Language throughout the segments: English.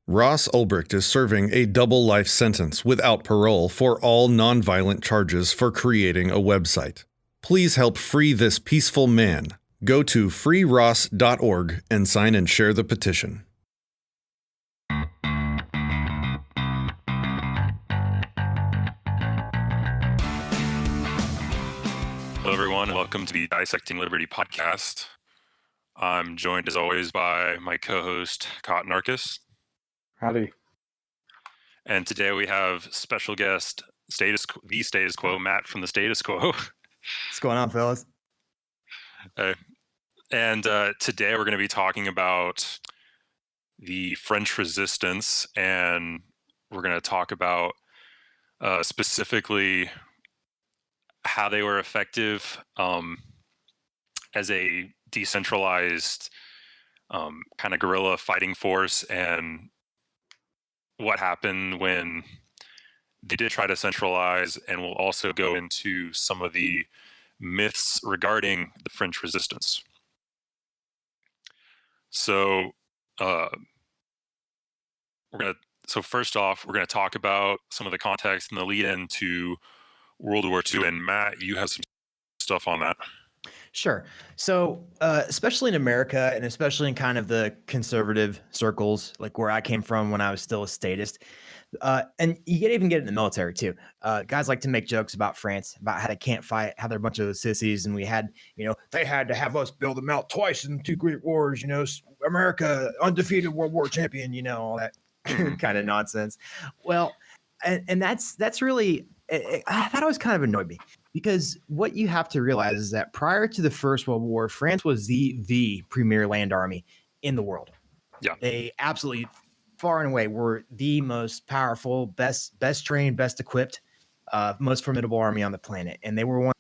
Ross Ulbricht is serving a double life sentence without parole for all nonviolent charges for creating a website. Please help free this peaceful man. Go to freeross.org and sign and share the petition. Hello, everyone. Welcome to the Dissecting Liberty podcast. I'm joined, as always, by my co-host, Cotton Arcus. Howdy. And today we have special guest, the Statist Quo, Matt from the Statist Quo. What's going on, fellas? And today we're going to be talking about the French Resistance, and we're going to talk about specifically how they were effective as a decentralized kind of guerrilla fighting force, and what happened when they did try to centralize, and we'll also go into some of the myths regarding the French Resistance. So first off, we're going to talk about some of the context and the lead into World War II. And Matt, you have some stuff on that. Sure. So especially in America, and especially in kind of the conservative circles, like where I came from when I was still a statist, and you can even get it in the military too. Guys like to make jokes about France, about how they can't fight, how they're a bunch of sissies, and we had, they had to have us build them out twice in 2 great wars, America, undefeated World War champion, all that kind of nonsense. Well, and that's really, that always kind of annoyed me. Because what you have to realize is that prior to the First World War, France was the premier land army in the world. Yeah. They absolutely, far and away, were the most powerful, best trained, best equipped, most formidable army on the planet. And they were one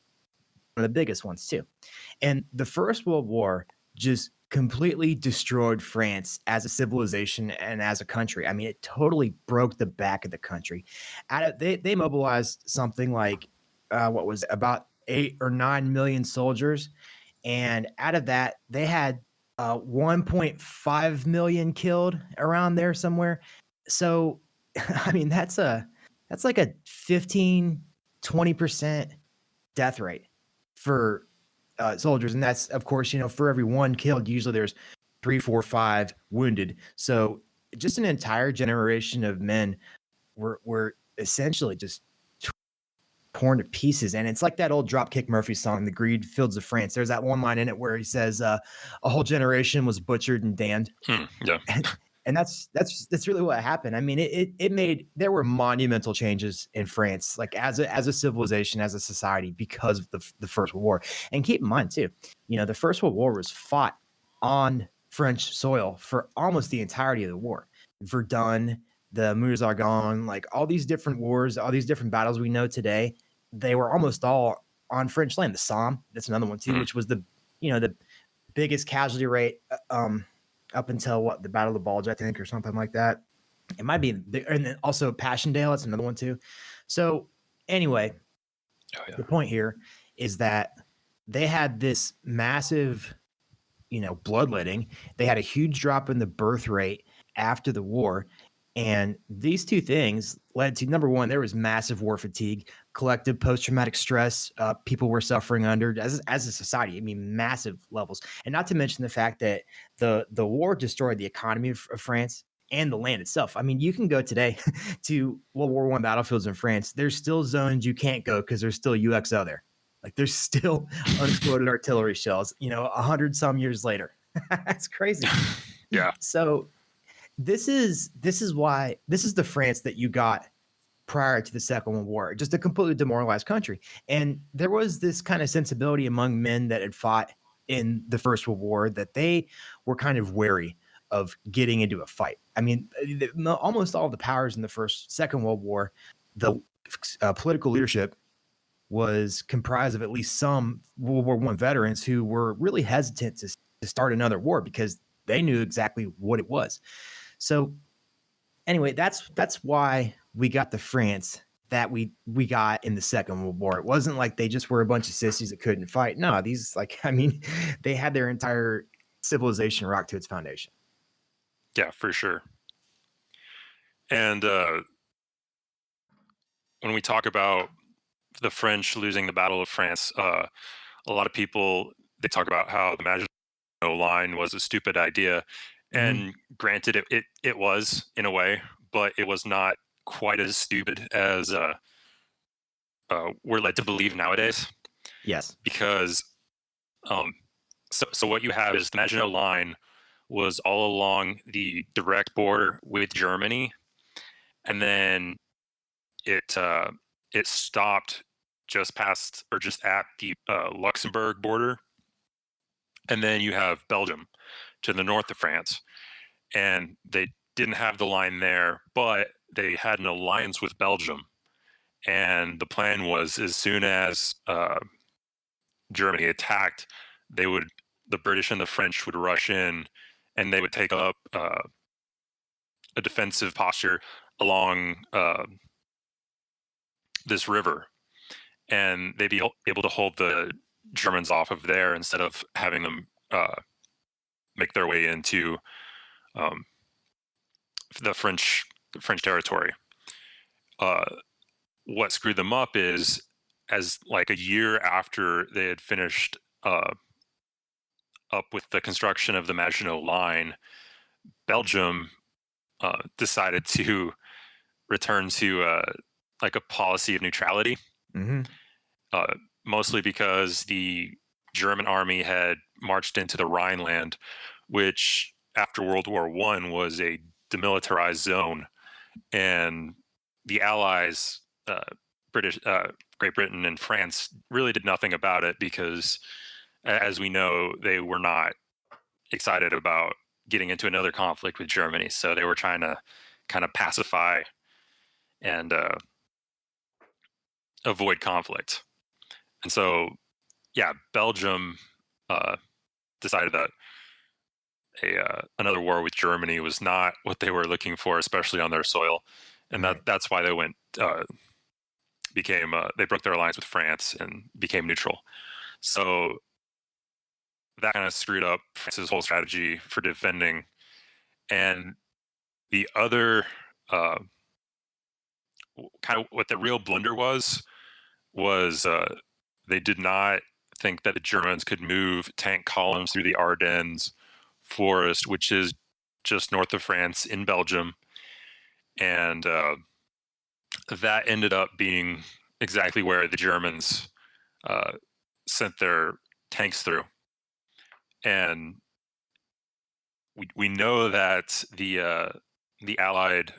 of the biggest ones too. And the First World War just completely destroyed France as a civilization and as a country. I mean, it totally broke the back of the country. They mobilized something like what was about 8 or 9 million soldiers. And out of that, they had 1.5 million killed around there somewhere. So, I mean, that's like a 15-20% death rate for soldiers. And that's, of course, for every one killed, usually there's 3, 4, 5 wounded. So just an entire generation of men were essentially just torn to pieces. And it's like that old Dropkick Murphy song, The Greed Fields of France. There's that one line in it where he says a whole generation was butchered and damned. Yeah. And that's really what happened. I mean, there were monumental changes in France, like as a civilization, as a society, because of the First World War. And keep in mind too, the First World War was fought on French soil for almost the entirety of the war. Verdun, the Meuse-Argonne, like all these different wars, all these different battles we know today, they were almost all on French land. The Somme, that's another one too, which was the biggest casualty rate up until the Battle of the Bulge, I think, or something like that. It might be, and then also Passchendaele, that's another one too. So anyway, The point here is that they had this massive, bloodletting. They had a huge drop in the birth rate after the war. And these two things led to, number one, there was massive war fatigue, collective post-traumatic stress people were suffering under as a society. I mean, massive levels. And not to mention the fact that the war destroyed the economy of France and the land itself. I mean, you can go today to World War I battlefields in France. There's still zones you can't go because there's still UXO there. Like there's still unexploded artillery shells, 100 some years later. That's crazy. Yeah. So this is the France that you got prior to the Second World War, just a completely demoralized country. And there was this kind of sensibility among men that had fought in the First World War that they were kind of wary of getting into a fight. I mean, almost all the powers in the Second World War, the political leadership was comprised of at least some World War I veterans who were really hesitant to start another war because they knew exactly what it was. So anyway, that's why we got the France that we got in the Second World War. It wasn't like they just were a bunch of sissies that couldn't fight. No, they had their entire civilization rocked to its foundation. Yeah, for sure. And when we talk about the French losing the Battle of France, a lot of people, they talk about how the Maginot Line was a stupid idea. Mhm. And granted, it was in a way, but it was not quite as stupid as we're led to believe nowadays. Yes. Because um, so what you have is the Maginot Line was all along the direct border with Germany, and then it stopped just past or just at the Luxembourg border, and then you have Belgium to the north of France, and they didn't have the line there, but they had an alliance with Belgium, and the plan was as soon as Germany attacked, they would the British and the French would rush in, and they would take up a defensive posture along this river, and they'd be able to hold the Germans off of there instead of having them make their way into um, the French territory. Uh, what screwed them up is, as like a year after they had finished up with the construction of the Maginot Line, Belgium decided to return to like a policy of neutrality, Hmm. uh, mostly because the German army had marched into the Rhineland, which after World War I was a demilitarized zone, and the Allies, British, Great Britain, and France, really did nothing about it because, as we know, they were not excited about getting into another conflict with Germany. So they were trying to kind of pacify and avoid conflict. And so, yeah, Belgium uh, decided that another war with Germany was not what they were looking for, especially on their soil, and Right. that's why they went became they broke their alliance with France and became neutral. So that kind of screwed up France's whole strategy for defending. And the other kind of what the real blunder was they did not think that the Germans could move tank columns through the Ardennes forest, which is just north of France in Belgium, and that ended up being exactly where the Germans uh, sent their tanks through. And we know that the Allied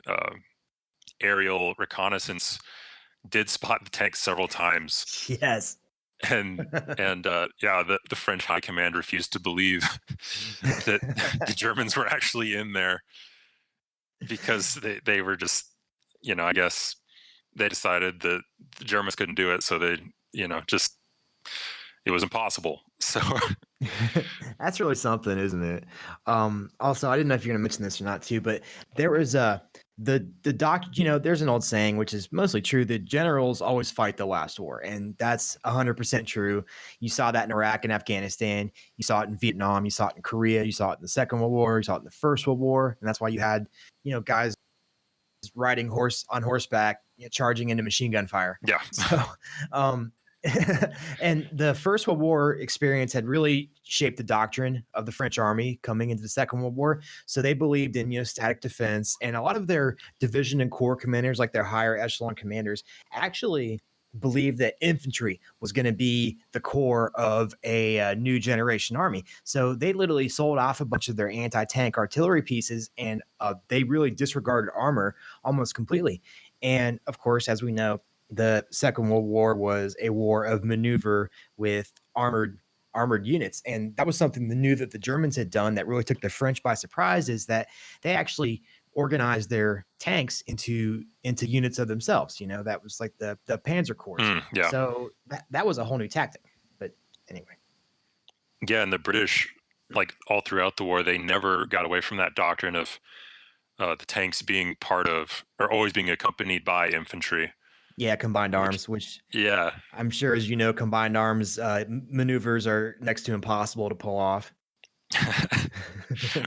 aerial reconnaissance did spot the tanks several times, Yes. and yeah, the French high command refused to believe that the Germans were actually in there because they were just, I guess they decided that the Germans couldn't do it, so they, just it was impossible. So That's really something, isn't it? Also, I didn't know if you're gonna mention this or not too, but there was the doc. There's an old saying which is mostly true that generals always fight the last war, and that's 100% true. You saw that in Iraq and Afghanistan. You saw it in Vietnam. You saw it in Korea. You saw it in the Second World War. You saw it in the First World War, and that's why you had guys riding on horseback, charging into machine gun fire. yeah. So, um, and the First World War experience had really shaped the doctrine of the French army coming into the Second World War. So they believed in static defense, and a lot of their division and corps commanders, like their higher echelon commanders, actually believed that infantry was going to be the core of a new generation army. So they literally sold off a bunch of their anti-tank artillery pieces, and they really disregarded armor almost completely. And of course, as we know, the Second World War was a war of maneuver with armored units, and that was something new that the Germans had done that really took the French by surprise. Is that they actually organized their tanks into units of themselves. That was like the Panzer Corps. Yeah. So that was a whole new tactic. But anyway, Yeah, and the British, like all throughout the war, they never got away from that doctrine of the tanks being part of or always being accompanied by infantry. yeah, combined arms, which Yeah, I'm sure, as combined arms maneuvers are next to impossible to pull off.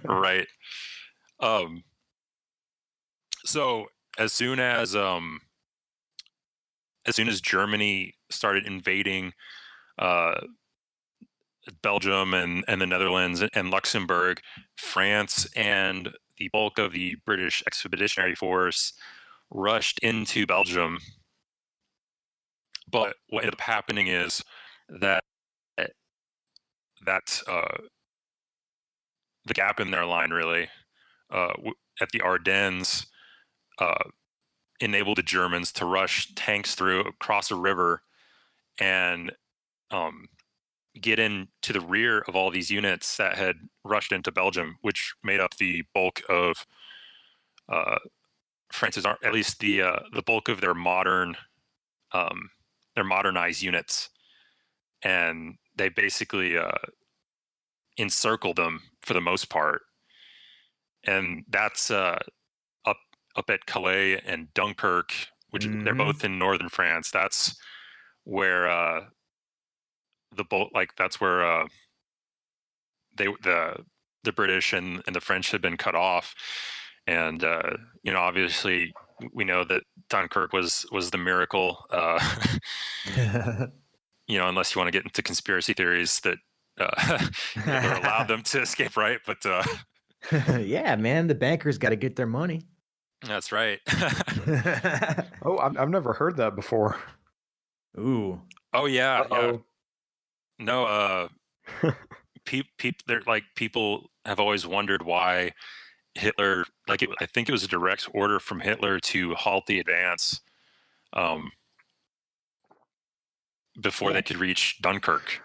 right. So as soon as Germany started invading Belgium and the Netherlands and Luxembourg, France and the bulk of the British Expeditionary Force rushed into Belgium. But what ended up happening is that the gap in their line really at the Ardennes enabled the Germans to rush tanks through across a river and get into the rear of all these units that had rushed into Belgium, which made up the bulk of France's, at least the bulk of their modernized units, and they basically encircled them for the most part, and that's up at Calais and Dunkirk, which they're both in northern France. That's where that's where the British and the French had been cut off, and obviously we know that Dunkirk was the miracle. Unless you want to get into conspiracy theories that Hitler allowed them to escape, right? But yeah, man, the bankers got to get their money. That's right. Oh, I've never heard that before. Ooh. Oh yeah, Uh-oh. yeah. No, people have always wondered why Hitler, I think it was a direct order from Hitler to halt the advance before they could reach Dunkirk.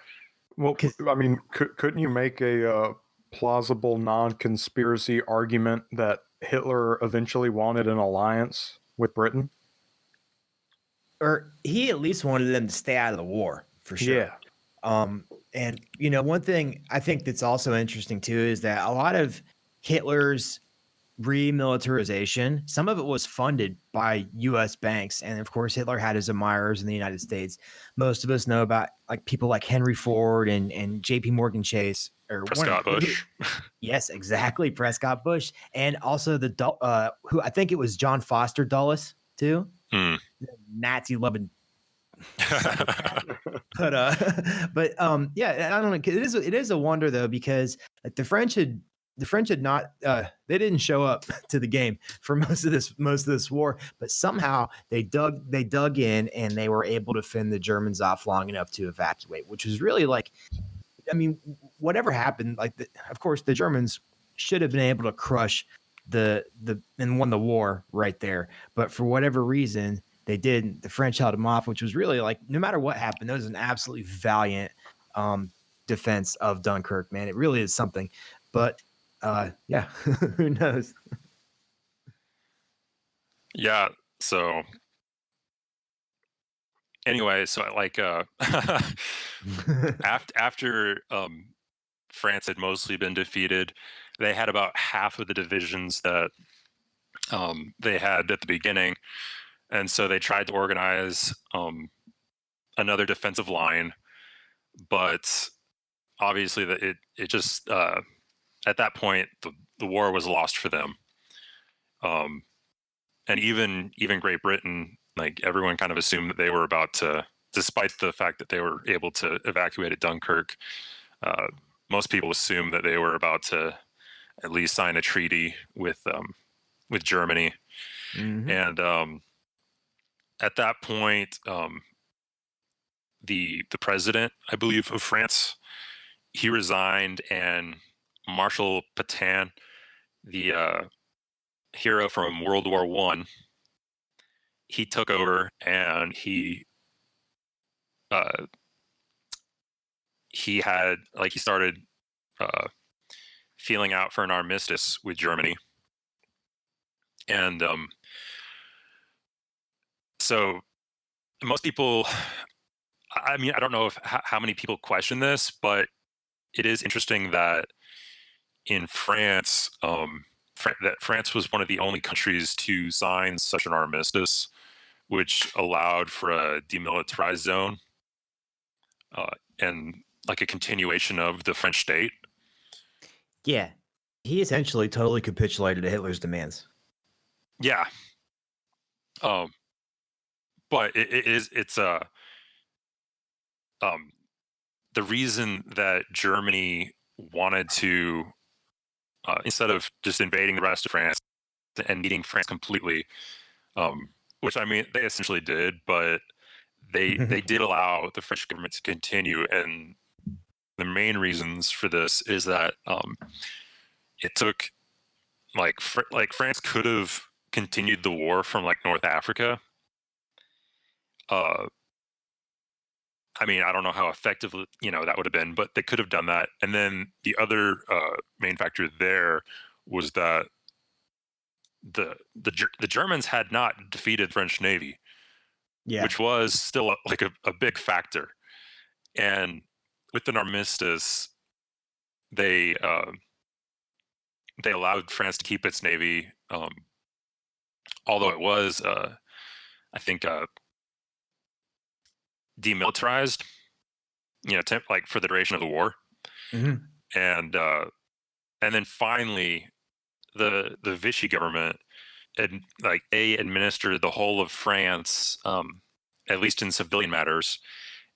Well, I mean, couldn't you make a plausible non-conspiracy argument that Hitler eventually wanted an alliance with Britain? Or he at least wanted them to stay out of the war, for sure. Yeah. And, one thing I think that's also interesting, too, is that a lot of Hitler's remilitarization, some of it was funded by U.S. banks. And, of course, Hitler had his admirers in the United States. Most of us know about people like Henry Ford and J.P. Morgan Chase. Or Prescott Bush. Yes, exactly. Prescott Bush. And also who I think it was John Foster Dulles, too. Nazi-loving. but yeah, I don't know. It is a wonder though, because the French had not they didn't show up to the game for most of this war, but somehow they dug in and they were able to fend the Germans off long enough to evacuate, which was really whatever happened, of course the Germans should have been able to crush and won the war right there, but for whatever reason they didn't. The French held them off, which was really no matter what happened, that was an absolutely valiant defense of Dunkirk, man. It really is something. But yeah, who knows? Yeah. So anyway, after France had mostly been defeated, they had about half of the divisions that they had at the beginning. And so they tried to organize another defensive line, but obviously it just at that point the war was lost for them. And even Great Britain, everyone kind of assumed that they were about to, despite the fact that they were able to evacuate at Dunkirk, most people assumed that they were about to at least sign a treaty with Germany. And at that point, the president, I believe, of France, he resigned, and Marshal Pétain, the hero from World War I, he took over, and he started feeling out for an armistice with Germany. And so most people, I mean, I don't know how many people question this, but it is interesting that in France, that France was one of the only countries to sign such an armistice, which allowed for a demilitarized zone and a continuation of the French state. Yeah, he essentially totally capitulated to Hitler's demands. Yeah. But it's the reason that Germany wanted to, instead of just invading the rest of France and meeting France completely, which I mean they essentially did, but they did allow the French government to continue. And the main reasons for this is that it took like France could have continued the war from like North Africa. I mean, I don't know how effective that would have been, but they could have done that. And then the other main factor there was that the Germans had not defeated the French Navy, Yeah. which was still a big factor. And with an armistice, they allowed France to keep its navy, although it was, I think, demilitarized, like for the duration of the war. Mhm. And then finally, the Vichy government they administered the whole of France, at least in civilian matters,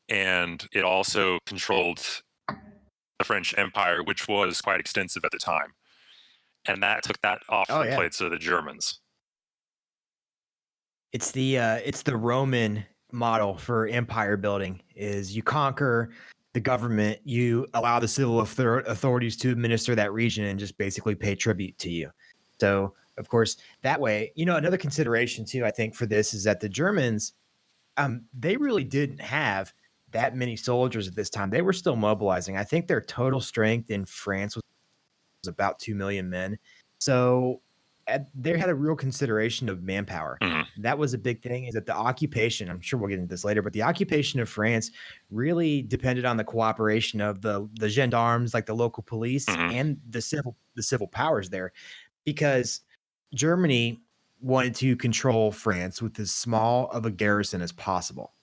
and it also controlled the French Empire, which was quite extensive at the time, and that took that off Oh, the yeah. plates of the Germans. It's the Roman model for empire building is you conquer the government, you allow the civil authorities to administer that region and just basically pay tribute to you. So, of course, that way, another consideration too, I think for this is that the Germans, they really didn't have that many soldiers at this time. They were still mobilizing. I think their total strength in France was about 2 million men. So they had a real consideration of manpower. Mhm. That was a big thing is that the occupation, I'm sure we'll get into this later, but the occupation of France really depended on the cooperation of the gendarmes, like the local police Mhm. and the civil powers there, because Germany wanted to control France with as small of a garrison as possible.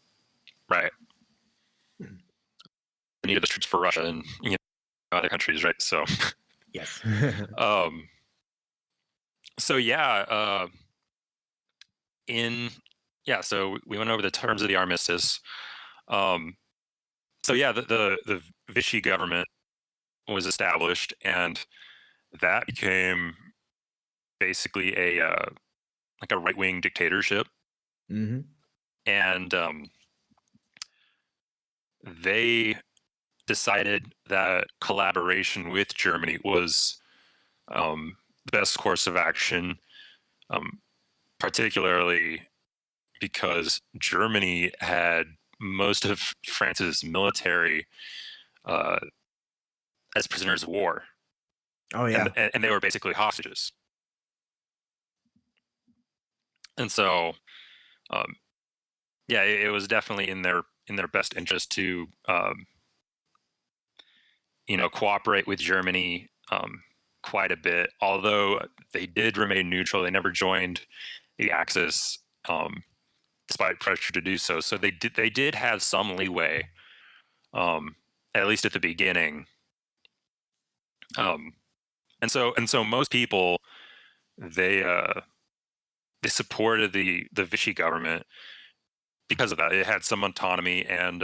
Right. They needed the troops for Russia and other countries, right? So, Yes. so yeah, so we went over the terms of the armistice. So yeah, the Vichy government was established, and that became basically a right-wing dictatorship. Hmm. And they decided that collaboration with Germany was the best course of action, particularly because Germany had most of France's military as prisoners of war. Oh, yeah. And they were basically hostages. And so, yeah, it was definitely in their best interest to cooperate with Germany quite a bit. Although they did remain neutral, they never joined the Axis, despite pressure to do so. So they did have some leeway, at least at the beginning. And so most people they supported the Vichy government because of that. It had some autonomy and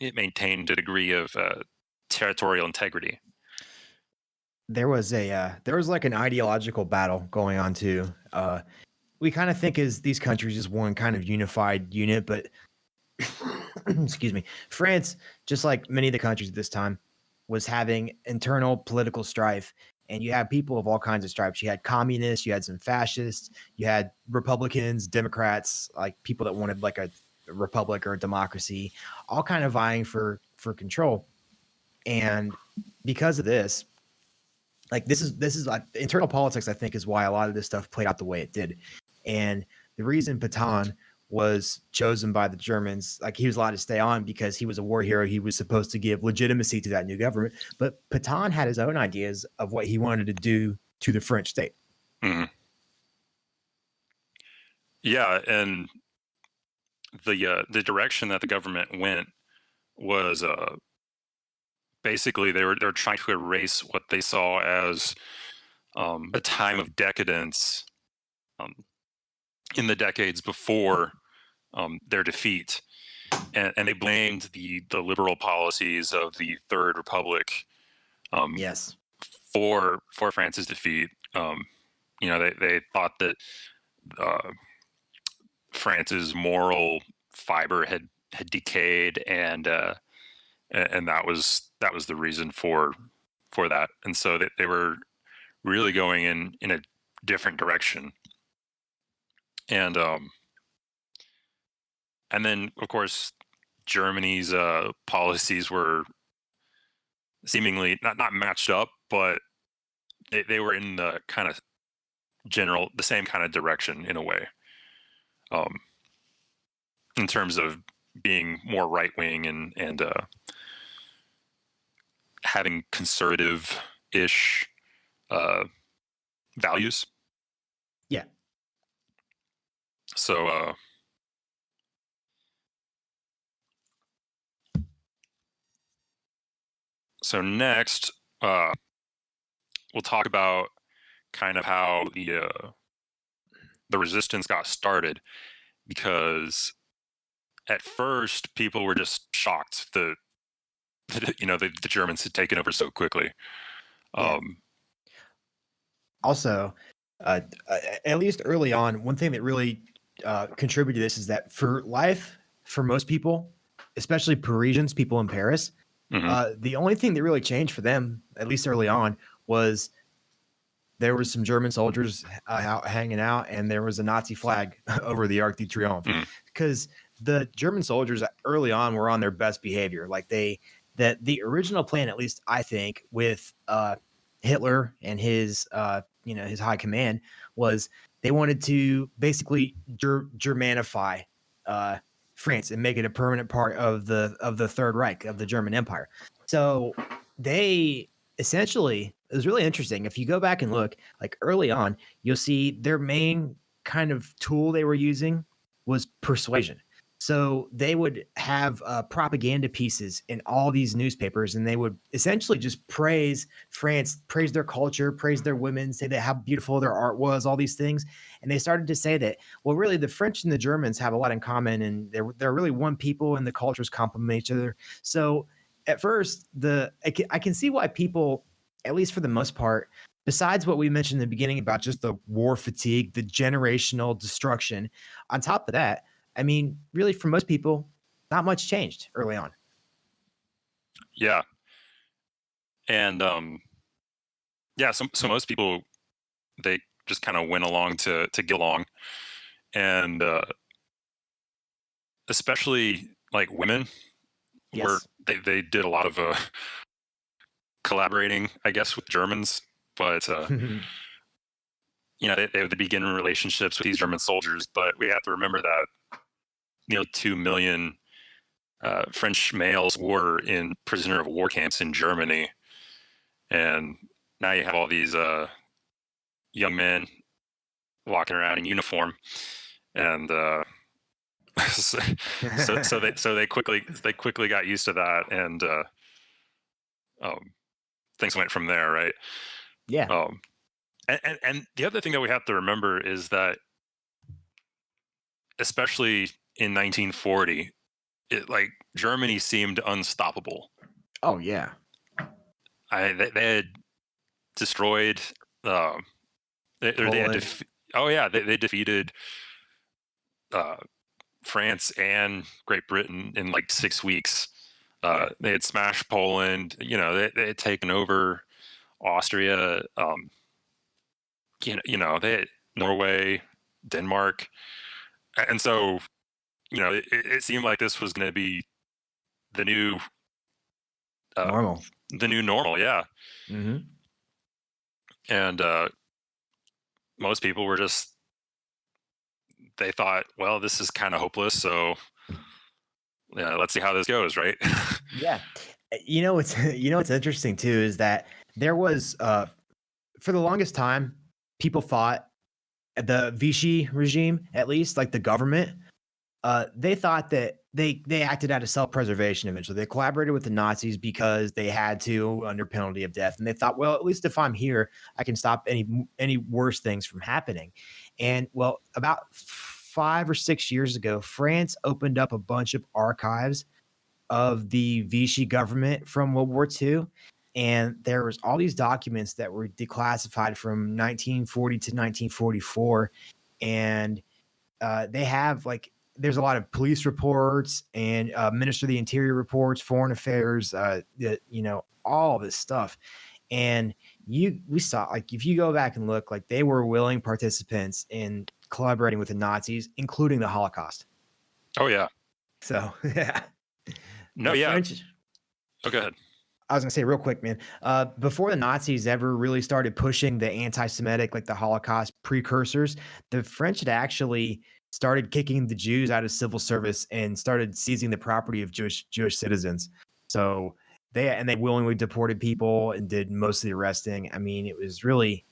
it maintained a degree of territorial integrity. There was like an ideological battle going on too. We kind of think as these countries as one kind of unified unit, but excuse me, France, just like many of the countries at this time, was having internal political strife. And you had people of all kinds of stripes. You had communists, you had some fascists, you had Republicans, Democrats, like people that wanted like a republic or a democracy, all kind of vying for control. And because of this, like this is like internal politics, I think, is why a lot of this stuff played out the way it did. And the reason Pétain was chosen by the Germans, like he was allowed to stay on because he was a war hero. He was supposed to give legitimacy to that new government. But Pétain had his own ideas of what he wanted to do to the French state. Mm-hmm. Yeah, and the direction that the government went was basically they're trying to erase what they saw as a time of decadence in the decades before their defeat, and they blamed the liberal policies of the Third Republic Yes. for France's defeat. They thought that France's moral fiber had decayed, and that was the reason for that. And so they were really going in a different direction. And then, of course, Germany's policies were seemingly not matched up, but they were in the kind of the same kind of direction in a way, in terms of being more right-wing and having conservative-ish values. Yeah. So next, we'll talk about kind of how the resistance got started, because at first people were just shocked that the Germans had taken over so quickly. Yeah. Also, at least early on, one thing that really contributed to this is that for most people, especially Parisians, people in Paris, the only thing that really changed for them, at least early on, was there was some German soldiers hanging out, and there was a Nazi flag over the Arc de Triomphe, because the German soldiers early on were on their best behavior. Like the original plan, at least I think, with Hitler and his his high command, was they wanted to basically Germanify France and make it a permanent part of the Third Reich, of the German Empire. So they essentially, it was really interesting. If you go back and look, like early on, you'll see their main kind of tool they were using was persuasion. So they would have propaganda pieces in all these newspapers, and they would essentially just praise France, praise their culture, praise their women, say that how beautiful their art was, all these things. And they started to say that, well, really the French and the Germans have a lot in common, and they're really one people, and the cultures complement each other. So at first, I can see why people, at least for the most part, besides what we mentioned in the beginning about just the war fatigue, the generational destruction, on top of that, I mean, really, for most people, not much changed early on. Yeah. And so most people, they just kind of went along to get along. And especially like women, Yes. they did a lot of collaborating, I guess, with Germans. But they begin relationships with these German soldiers. But we have to remember that 2 million French males were in prisoner of war camps in Germany, and now you have all these young men walking around in uniform, and so they quickly got used to that, and things went from there, right? Yeah. And the other thing that we have to remember is that, especially in 1940, Germany seemed unstoppable. Oh yeah. They had destroyed. They defeated France and Great Britain in like 6 weeks. They had smashed Poland. They had taken over Austria. They had Norway, Denmark, and so it seemed like this was going to be the new Normal. The new normal, yeah. Mm-hmm. And most people were they thought, well, this is kind of hopeless, so let's see how this goes, right? Yeah. What's interesting too is that there was for the longest time, people thought the Vichy regime, at least like the government, they thought that they acted out of self-preservation eventually. They collaborated with the Nazis because they had to, under penalty of death. And they thought, well, at least if I'm here, I can stop any worse things from happening. And well, about 5 or 6 years ago, France opened up a bunch of archives of the Vichy government from World War II. And there was all these documents that were declassified from 1940 to 1944. And they have like, there's a lot of police reports and Minister of the Interior reports, foreign affairs, all this stuff. And we saw, like, if you go back and look, like, they were willing participants in collaborating with the Nazis, including the Holocaust. Oh yeah. So yeah. No, The yeah. French, Oh, go ahead. I was gonna say real quick, man. Before the Nazis ever really started pushing the anti-Semitic, like the Holocaust precursors, the French had actually started kicking the Jews out of civil service and started seizing the property of Jewish citizens. So they willingly deported people and did most of the arresting. I mean, it was really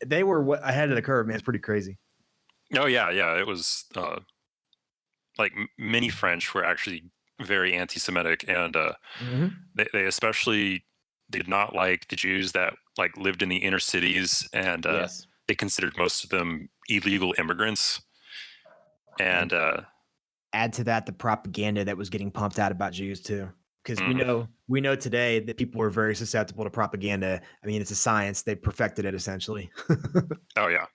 they were ahead of the curve, man. It's pretty crazy. Oh yeah, yeah. It was like many French were actually very anti-Semitic, and they especially did not like the Jews that like lived in the inner cities, and Yes. they considered most of them illegal immigrants. And Add to that the propaganda that was getting pumped out about Jews too, because Mhm. we know today that people are very susceptible to propaganda. I mean, it's a science; they perfected it essentially. oh yeah,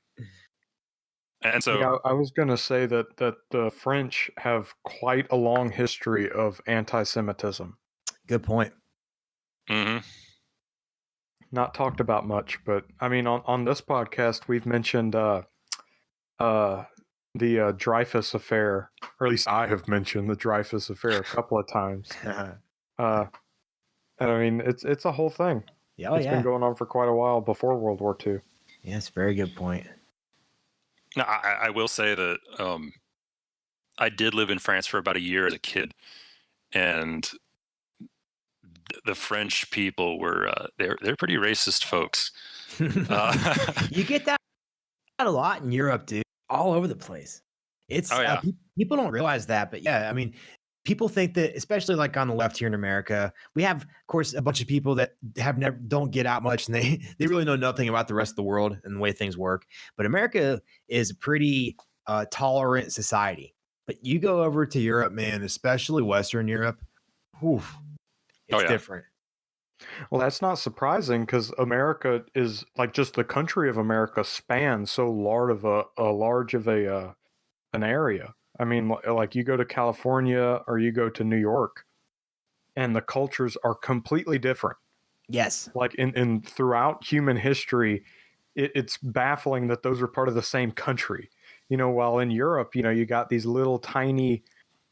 and so Yeah, I was going to say that the French have quite a long history of anti-Semitism. Good point. mhm. Not talked about much, but I mean, on this podcast, we've mentioned the Dreyfus affair, or at least I have mentioned the Dreyfus affair a couple of times. And I mean, it's a whole thing. Yeah, It's been going on for quite a while before World War II. Yes, very good point. No, I will say that I did live in France for about a year as a kid, and the French people were they're pretty racist folks. You get that a lot in Europe, dude. All over the place. It's Oh, yeah. people don't realize that, but yeah, I mean, people think that, especially like on the left here in America, we have, of course, a bunch of people that don't get out much, and they really know nothing about the rest of the world and the way things work. But America is a pretty tolerant society. But you go over to Europe, man, especially Western Europe, oof, it's yeah. different. Well, that's not surprising because America is like just the country of America spans so large of an area. I mean, like you go to California or you go to New York, and the cultures are completely different. Yes. Like in throughout human history, it's baffling that those are part of the same country. While in Europe, you got these little tiny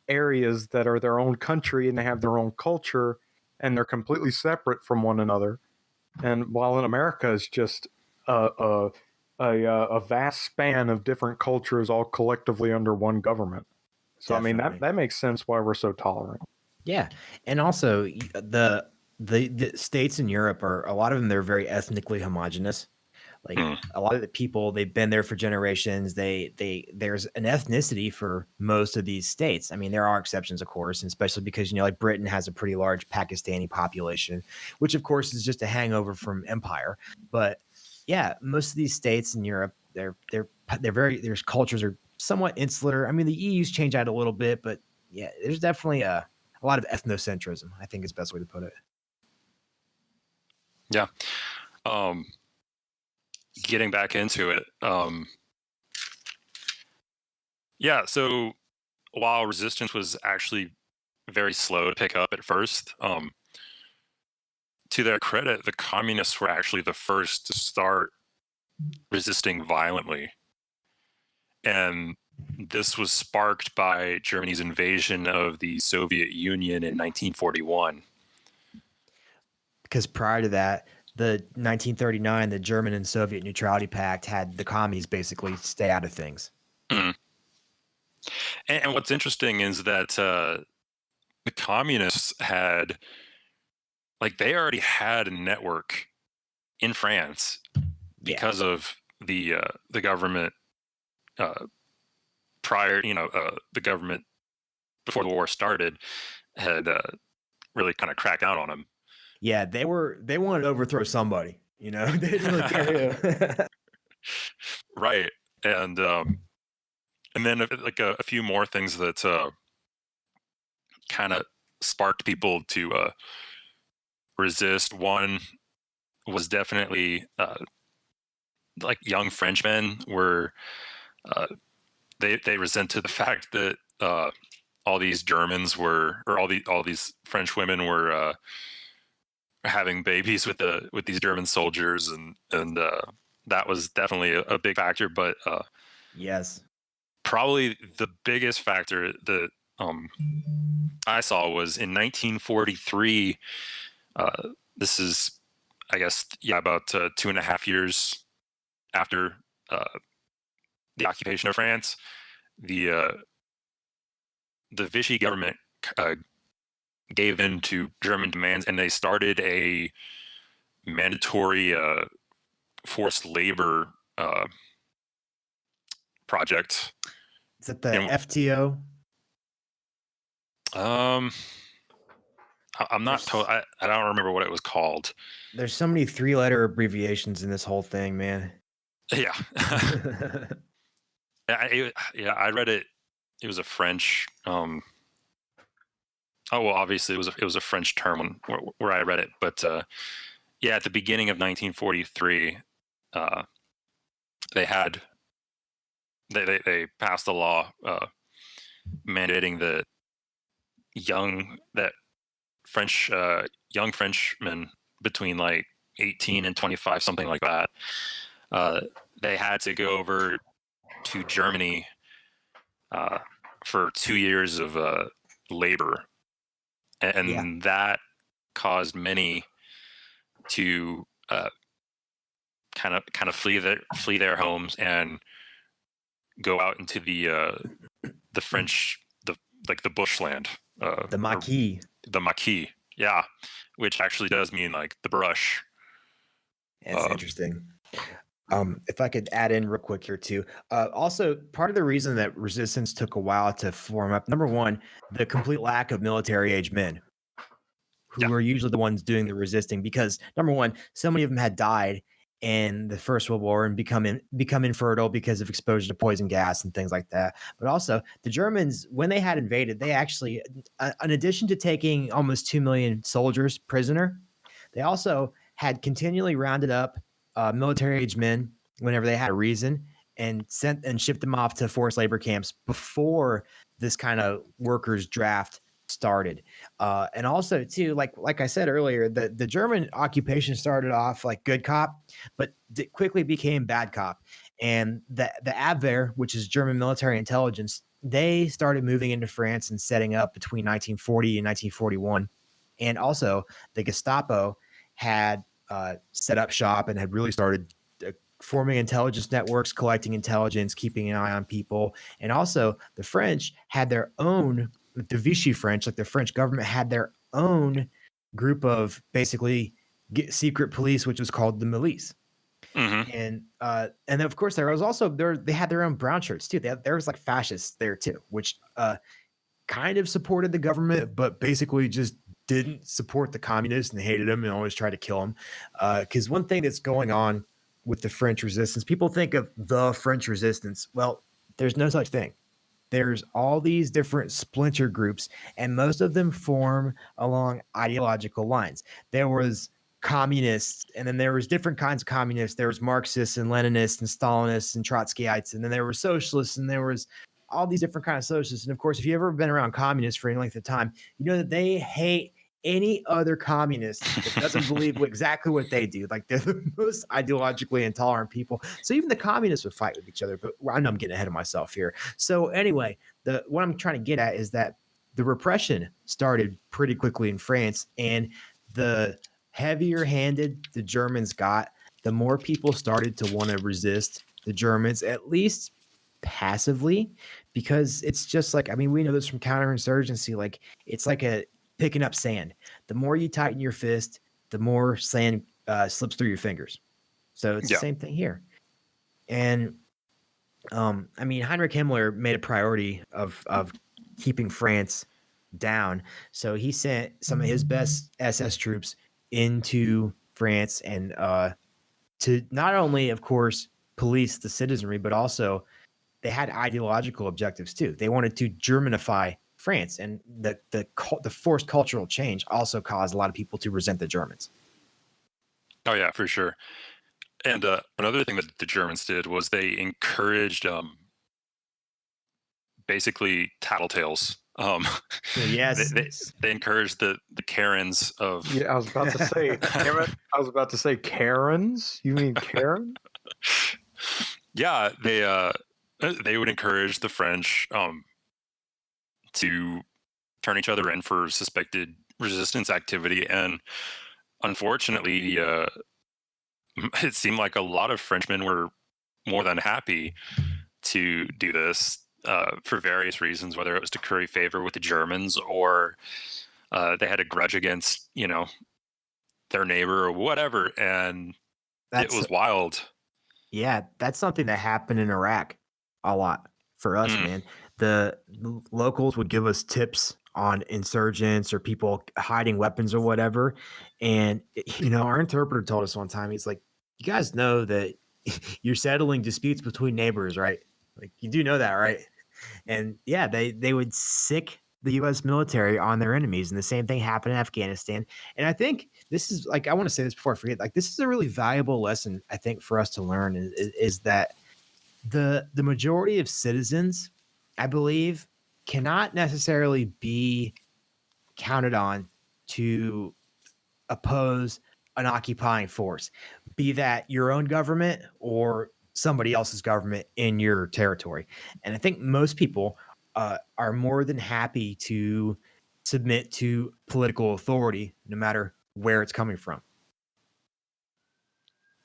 areas that are their own country and they have their own culture and they're completely separate from one another. And while in America is just a vast span of different cultures all collectively under one government. So Definitely. I mean that makes sense why we're so tolerant. Yeah, and also the states in Europe are, a lot of them, they're very ethnically homogenous. Like a lot of the people, they've been there for generations. There's an ethnicity for most of these states. I mean, there are exceptions, of course, and especially because like Britain has a pretty large Pakistani population, which of course is just a hangover from empire. But yeah, most of these states in Europe, they're very, their cultures are somewhat insular. I mean, the EU's changed out a little bit, but yeah, there's definitely a lot of ethnocentrism, I think is the best way to put it. Yeah. Getting back into it. Yeah, so while resistance was actually very slow to pick up at first, to their credit, the communists were actually the first to start resisting violently. And this was sparked by Germany's invasion of the Soviet Union in 1941. Because prior to that, the 1939, the German and Soviet Neutrality Pact had the commies basically stay out of things. Mm. And what's interesting is that the communists had, like, they already had a network in France because of the government prior, the government before the war started had really kind of cracked out on them. Yeah, they wanted to overthrow somebody, they didn't really care who. Right. And And then like a few more things that kind of sparked people to resist. One was definitely like young Frenchmen were they resented the fact that all these Germans were, or all these French women were having babies with these German soldiers, and that was definitely a big factor. But Yes. probably the biggest factor that I saw was in 1943. This is, I guess, about 2.5 years after the occupation of France. The Vichy government gave in to German demands, and they started a mandatory forced labor project. Is it the FTO? I'm not I don't remember what it was called. There's so many 3-letter abbreviations in this whole thing, man. Yeah. I read it. It was a French. Oh well, obviously it was a French term where I read it, but yeah, at the beginning of 1943, they passed a law mandating that young Frenchmen between like 18 and 25, something like that, they had to go over to Germany for 2 years of labor, and that caused many to kind of flee their homes and go out into the French, the bushland, the Maquis. The Maquis, yeah, which actually does mean like the brush. It's interesting. If I could add in real quick here too. Also, part of the reason that resistance took a while to form up, number one, the complete lack of military age men who were usually the ones doing the resisting, because number one, so many of them had died in the First World War and become infertile because of exposure to poison gas and things like that. But also the Germans, when they had invaded, they actually, in addition to taking almost 2 million soldiers prisoner, they also had continually rounded up military age men whenever they had a reason and shipped them off to forced labor camps before this kind of workers draft started. And also too, like I said earlier, the German occupation started off like good cop, but quickly became bad cop. And the Abwehr, which is German military intelligence, they started moving into France and setting up between 1940 and 1941. And also the Gestapo had set up shop and had really started forming intelligence networks, collecting intelligence, keeping an eye on people. And also the French had their own, the Vichy French, like the French government had their own group of basically secret police, which was called the milice. Mm-hmm. And of course there was also they had their own brown shirts too. There was like fascists there too, which kind of supported the government, but basically just didn't support the communists and hated them and always tried to kill them. Because one thing that's going on with the French resistance, people think of the French resistance. Well, there's no such thing. There's all these different splinter groups, and most of them form along ideological lines. There was communists, and then there was different kinds of communists. There was Marxists and Leninists and Stalinists and Trotskyites, and then there were socialists, and there was all these different kinds of socialists. And of course, if you've ever been around communists for any length of time, you know that they hate any other communist that doesn't believe exactly what they do. Like, they're the most ideologically intolerant people. So even the communists would fight with each other. But I know I'm getting ahead of myself here. So anyway, what I'm trying to get at is that the repression started pretty quickly in France, and the heavier handed the Germans got, the more people started to want to resist the Germans, at least passively, because it's just like, I mean, we know this from counterinsurgency. Like, it's like picking up sand. The more you tighten your fist, the more sand slips through your fingers. So it's the same thing here. And I mean, Heinrich Himmler made a priority of keeping France down. So he sent some of his best SS troops into France and to not only, of course, police the citizenry, but also they had ideological objectives too. They wanted to Germanify France, and the forced cultural change also caused a lot of people to resent the Germans. Oh yeah, for sure. And another thing that the Germans did was they encouraged basically tattletales. Yes, they encouraged the Karens of. Yeah, I was about to say, damn it, I was about to say Karens. You mean Karen? Yeah, they would encourage the French to turn each other in for suspected resistance activity, and unfortunately, it seemed like a lot of Frenchmen were more than happy to do this for various reasons, whether it was to curry favor with the Germans or they had a grudge against, their neighbor or whatever, and it was wild. Yeah, that's something that happened in Iraq a lot for us, man. The locals would give us tips on insurgents or people hiding weapons or whatever. And, our interpreter told us one time, he's like, you guys know that you're settling disputes between neighbors, right? Like, you do know that, right? And yeah, they would sick the U.S. military on their enemies. And the same thing happened in Afghanistan. And I think this is I want to say this before I forget, this is a really valuable lesson, I think, for us to learn is that the majority of citizens, I believe, cannot necessarily be counted on to oppose an occupying force, be that your own government or somebody else's government in your territory. And I think most people are more than happy to submit to political authority, no matter where it's coming from.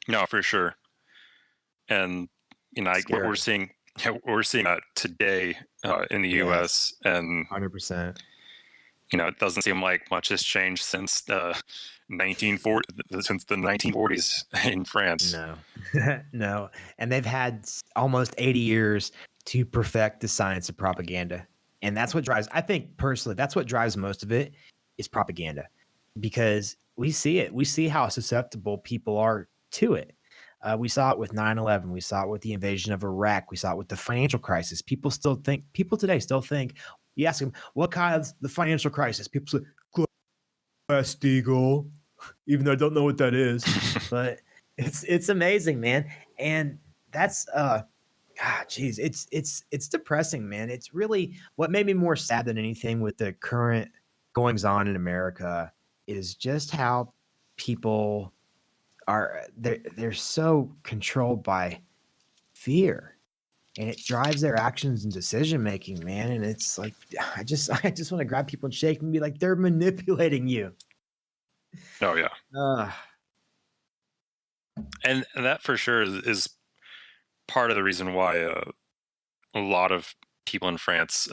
No, for sure. And we're seeing that today in the U.S. and 100%. It doesn't seem like much has changed since the 1940s in France. No. And they've had almost 80 years to perfect the science of propaganda. And that's what drives, I think personally, that's what drives most of it is propaganda, because we see it. We see how susceptible people are to it. We saw it with 9/11. We saw it with the invasion of Iraq. We saw it with the financial crisis. People today still think, you ask them, what caused the financial crisis? People say, Glass-Steagall, even though I don't know what that is. But it's amazing, man. And that's it's depressing, man. It's really what made me more sad than anything with the current goings on in America is just how people they're so controlled by fear, and it drives their actions and decision making, man. And it's like I just want to grab people and shake them and be like, they're manipulating you. Oh yeah. And that for sure is part of the reason why a lot of people in France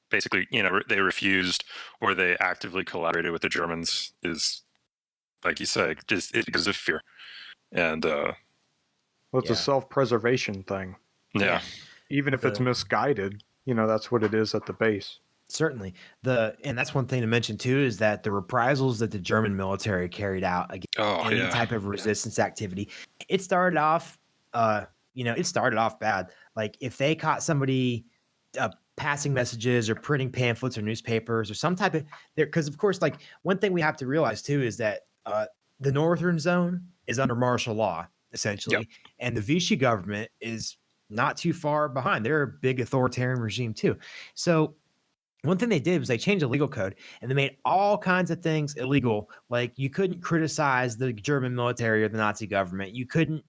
basically, they refused or they actively collaborated with the Germans is, like you say, just because of fear. And it's a self-preservation thing. Yeah. Even if it's misguided, that's what it is at the base. Certainly. And that's one thing to mention too, is that the reprisals that the German military carried out against any type of resistance activity, it started off bad. Like if they caught somebody passing messages or printing pamphlets or newspapers or some type of there, because of course, like one thing we have to realize too is that the northern zone is under martial law essentially, and the Vichy government is not too far behind. They're a big authoritarian regime too. So one thing they did was they changed the legal code and they made all kinds of things illegal. Like you couldn't criticize the German military or the Nazi government. You couldn't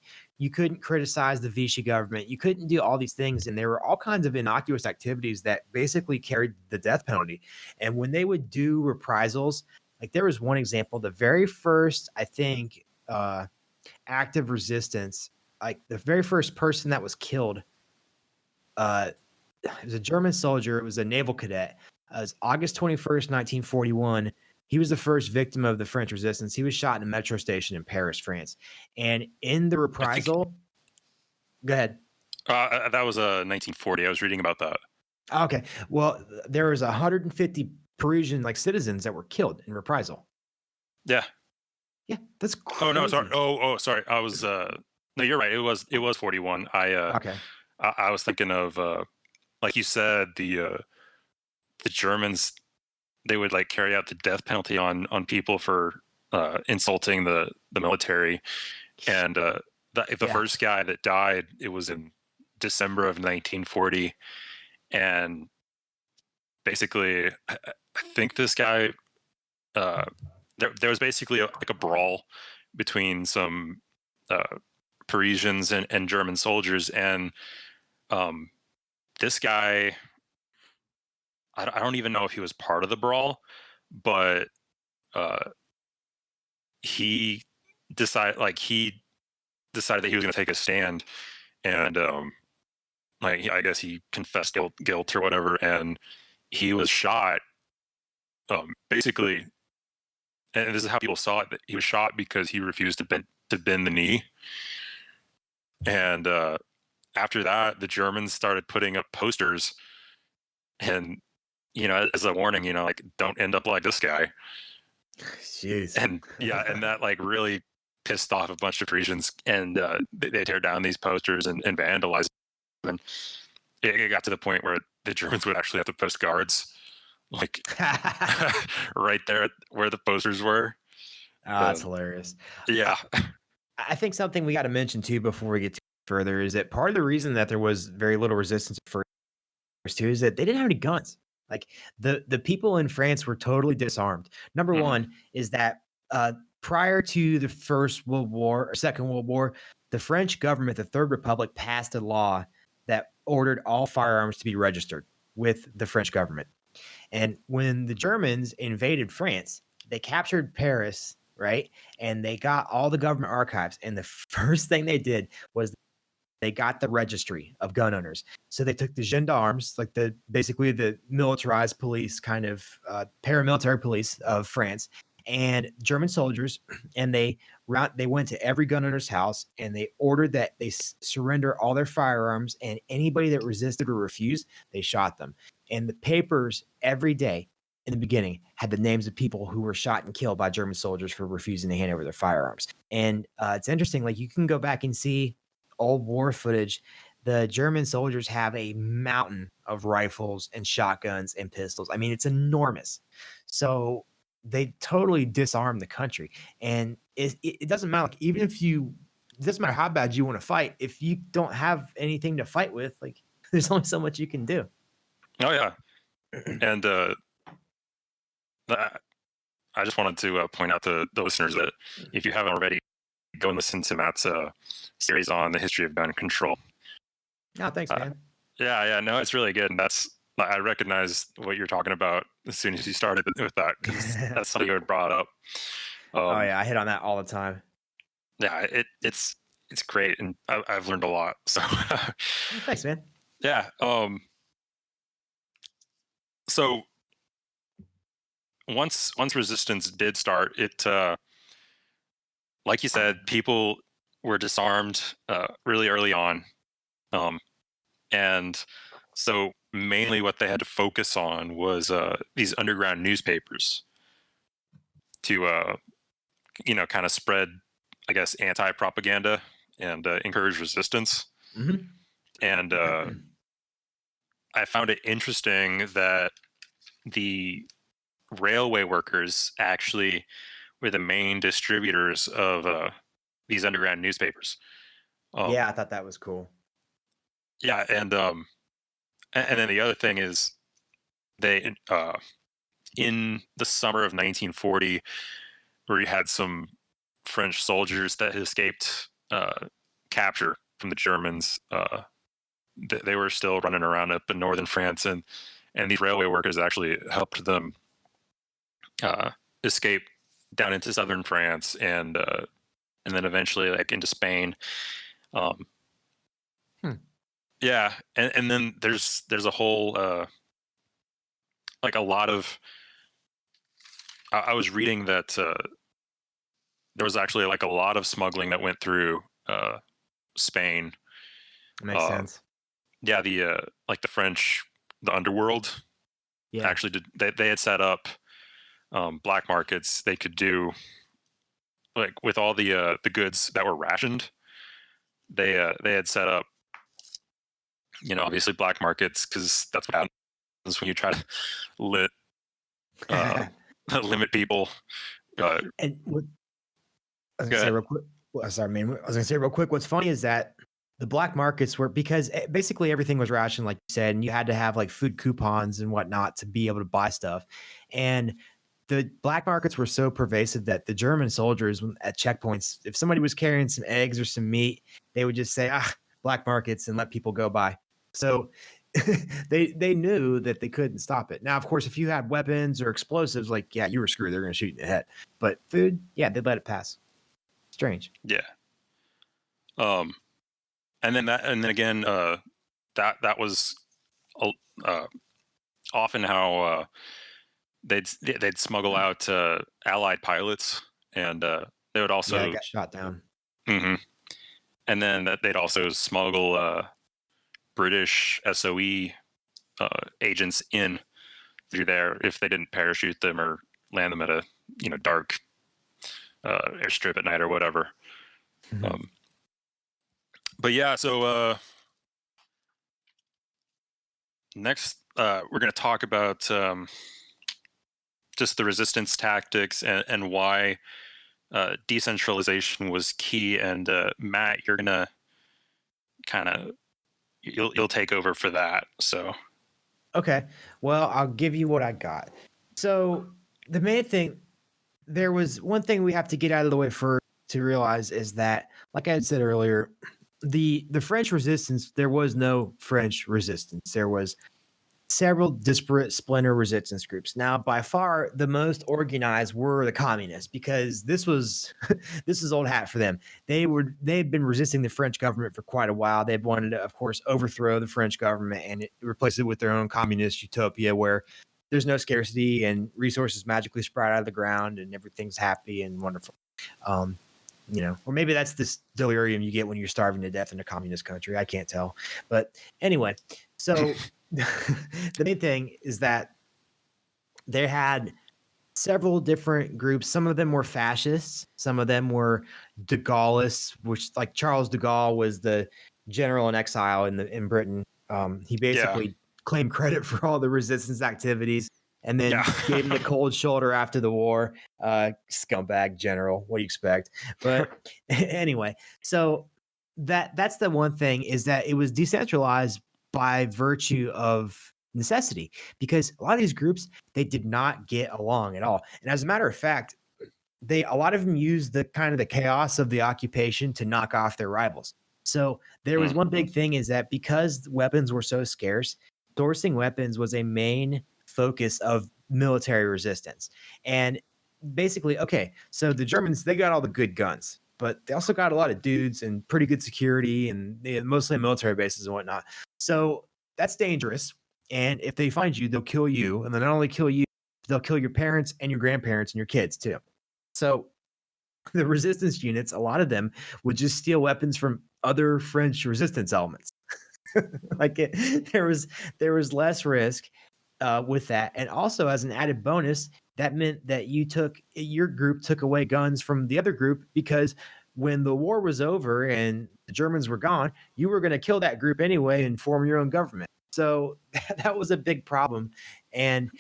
criticize the Vichy government. You couldn't do all these things. And there were all kinds of innocuous activities that basically carried the death penalty. And when they would do reprisals, like there was one example, the very first, I think, act of resistance, like the very first person that was killed, it was a German soldier. It was a naval cadet. It was August 21st, 1941. He was the first victim of the French Resistance. He was shot in a metro station in Paris, France. And in the reprisal, go ahead. That was 1940. I was reading about that. Okay. Well, there was 150 Parisian citizens that were killed in reprisal. Yeah. Yeah, that's crazy. Oh no, sorry. Oh, sorry. I was no, you're right. It was 41. Okay. I was thinking of like you said, the Germans, they would like carry out the death penalty on people for insulting the military, and the first guy that died, it was in December of 1940, and basically, I think this guy, there was basically like a brawl between some Parisians and German soldiers, and this guy, I don't even know if he was part of the brawl, but uh, he he decided that he was going to take a stand, and like I guess he confessed guilt or whatever, and he was shot. Basically, and this is how people saw it: that he was shot because he refused to bend the knee, and after that, the Germans started putting up posters, and as a warning, like don't end up like this guy. Jeez. And yeah, and that like really pissed off a bunch of Parisians, and they tear down these posters and vandalize them. It got to the point where the Germans would actually have to post guards, like right there where the posters were. That's hilarious. Yeah. I think something we got to mention too before we get further is that part of the reason that there was very little resistance at first too is that they didn't have any guns. Like the people in France were totally disarmed. Number one is that prior to the First World War or Second World War, the French government, the Third Republic, passed a law that ordered all firearms to be registered with the French government. And when the Germans invaded France, they captured Paris, right? And they got all the government archives. And the first thing they did was they got the registry of gun owners. So they took the gendarmes, like basically the militarized police, kind of paramilitary police of France, and German soldiers, and they went to every gun owner's house and they ordered that they surrender all their firearms, and anybody that resisted or refused, they shot them. And the papers every day in the beginning had the names of people who were shot and killed by German soldiers for refusing to hand over their firearms. And it's interesting, like you can go back and see old war footage. The German soldiers have a mountain of rifles and shotguns and pistols. I mean, it's enormous. So they totally disarm the country. And it doesn't matter. Like, even if it doesn't matter how bad you want to fight, if you don't have anything to fight with, like there's only so much you can do. Oh yeah. And I just wanted to point out to the listeners that if you haven't already, go and listen to Matt's series on the history of gun control. Oh, thanks, man. Yeah, no, it's really good, and I recognized what you're talking about as soon as you started with that, because that's something you had brought up. Oh yeah, I hit on that all the time. Yeah, it's great, and I've learned a lot. So thanks, man. Yeah. So once resistance did start, it like you said, people were disarmed really early on, and so mainly what they had to focus on was these underground newspapers to kind of spread, I guess, anti-propaganda and encourage resistance. Mm-hmm. And I found it interesting that the railway workers actually were the main distributors of these underground newspapers. Yeah, I thought that was cool. Yeah, and then the other thing is they in the summer of 1940, where you had some French soldiers that had escaped capture from the Germans. They were still running around up in northern France, and these railway workers actually helped them escape down into southern France, and then eventually like into Spain. Yeah, and then there's a whole like a lot of. I was reading that there was actually like a lot of smuggling that went through Spain. Makes sense. Yeah, the like the French, the underworld. Yeah, actually did. They had set up black markets. They could do like with all the goods that were rationed. They had set up obviously black markets, because that's what happens when you try to limit people. And what I was Go gonna say ahead. real quick. Sorry, man. I was gonna say real quick. What's funny is that the black markets were because basically everything was rationed, like you said, and you had to have like food coupons and whatnot to be able to buy stuff. And the black markets were so pervasive that the German soldiers at checkpoints, if somebody was carrying some eggs or some meat, they would just say, black markets and let people go by. So they knew that they couldn't stop it. Now, of course, if you had weapons or explosives, like, yeah, you were screwed. They're going to shoot you in the head. But food, yeah, they'd let it pass. Strange. Yeah. And then again, that was often how they'd smuggle out Allied pilots, and they would also got shot down. Mm-hmm. And then that they'd also smuggle British SOE agents in through there if they didn't parachute them or land them at a dark airstrip at night or whatever. Mm-hmm. But yeah, so next we're going to talk about just the resistance tactics and why decentralization was key. And Matt, you're going to kind of you'll take over for that. So okay, well, I'll give you what I got. So the main thing, there was one thing we have to get out of the way first to realize is that, like I had said earlier, the French resistance, there was no French resistance. There was several disparate splinter resistance groups. Now, by far, the most organized were the communists, because this is old hat for them. They'd been resisting the French government for quite a while. They wanted to, of course, overthrow the French government and replace it with their own communist utopia where there's no scarcity and resources magically sprout out of the ground and everything's happy and wonderful. Or maybe that's this delirium you get when you're starving to death in a communist country. I can't tell. But anyway, so the main thing is that they had several different groups. Some of them were fascists. Some of them were de Gaullists, which, like, Charles de Gaulle was the general in exile in Britain. He basically claimed credit for all the resistance activities and then gave him the cold shoulder after the war. Scumbag general. What do you expect? But anyway, so that's the one thing, is that it was decentralized by virtue of necessity, because a lot of these groups, they did not get along at all. And as a matter of fact, a lot of them used the kind of the chaos of the occupation to knock off their rivals. So there was one big thing, is that because weapons were so scarce, sourcing weapons was a main focus of military resistance. And basically, okay, so the Germans, they got all the good guns, but they also got a lot of dudes and pretty good security, and they had mostly military bases and whatnot. So that's dangerous. And if they find you, they'll kill you. And they'll not only kill you, they'll kill your parents and your grandparents and your kids too. So the resistance units, a lot of them would just steal weapons from other French resistance elements. There was less risk with that. And also, as an added bonus, that meant that your group took away guns from the other group, because when the war was over and the Germans were gone, you were going to kill that group anyway and form your own government. So that was a big problem. And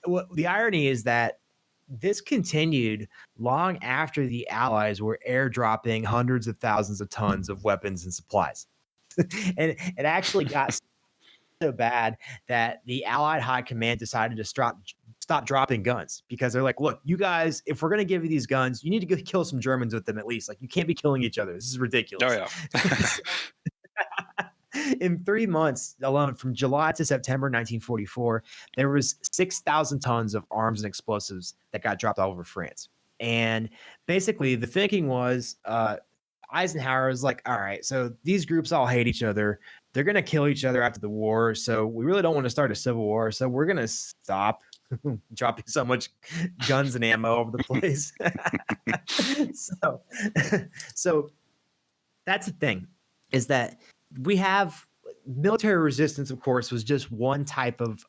the irony is that this continued long after the Allies were airdropping hundreds of thousands of tons of weapons and supplies. And it actually got so bad that the Allied High Command decided to stop dropping guns, because they're like, look, you guys, if we're going to give you these guns, you need to go kill some Germans with them at least. Like, you can't be killing each other. This is ridiculous. Oh, yeah. In 3 months alone, from July to September 1944, there was 6,000 tons of arms and explosives that got dropped all over France. And basically, the thinking was, Eisenhower was like, all right, so these groups all hate each other. They're going to kill each other after the war. So we really don't want to start a civil war. So we're going to stop dropping so much guns and ammo over the place. So that's the thing, is that we have military resistance, of course, was just one type of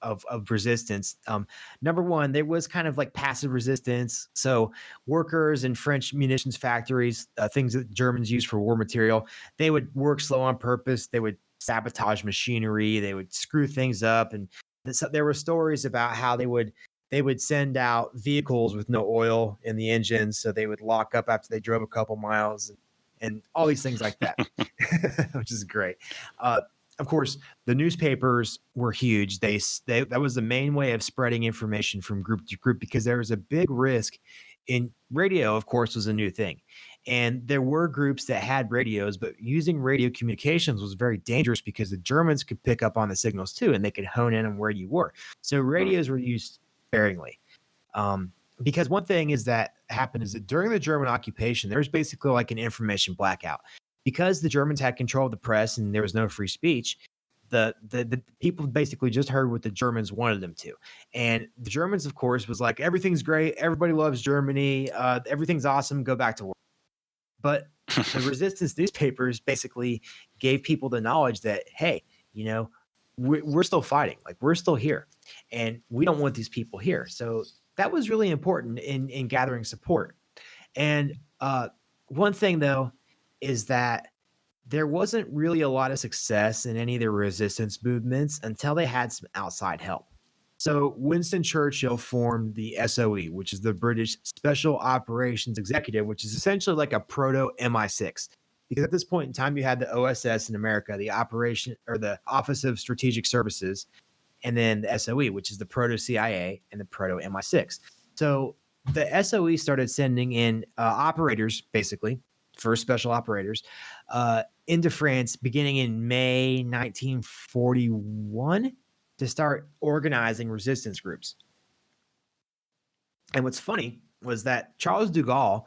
resistance. Number one, there was kind of like passive resistance. So workers in French munitions factories, things that Germans used for war material, they would work slow on purpose. They would sabotage machinery. They would screw things up, and there were stories about how they would send out vehicles with no oil in the engines, so they would lock up after they drove a couple miles, and all these things like that, which is great. Of course, the newspapers were huge. They that was the main way of spreading information from group to group, because there was a big risk in radio. Of course, was a new thing, and there were groups that had radios, but using radio communications was very dangerous because the Germans could pick up on the signals too, and they could hone in on where you were. So radios were used sparingly. Because one thing is that happened is that during the German occupation, there was basically like an information blackout. Because the Germans had control of the press and there was no free speech, the people basically just heard what the Germans wanted them to. And the Germans, of course, was like, everything's great. Everybody loves Germany. Everything's awesome. Go back to work. But the resistance newspapers basically gave people the knowledge that, hey, you know, we're still fighting. Like, we're still here. And we don't want these people here. So that was really important in gathering support. And one thing, though, is that there wasn't really a lot of success in any of the resistance movements until they had some outside help. So Winston Churchill formed the SOE, which is the British Special Operations Executive, which is essentially like a proto MI6. Because at this point in time, you had the OSS in America, the Operation or the Office of Strategic Services, and then the SOE, which is the proto CIA and the proto MI6. So the SOE started sending in operators, basically, first special operators, into France beginning in May 1941 to start organizing resistance groups. And what's funny was that Charles de Gaulle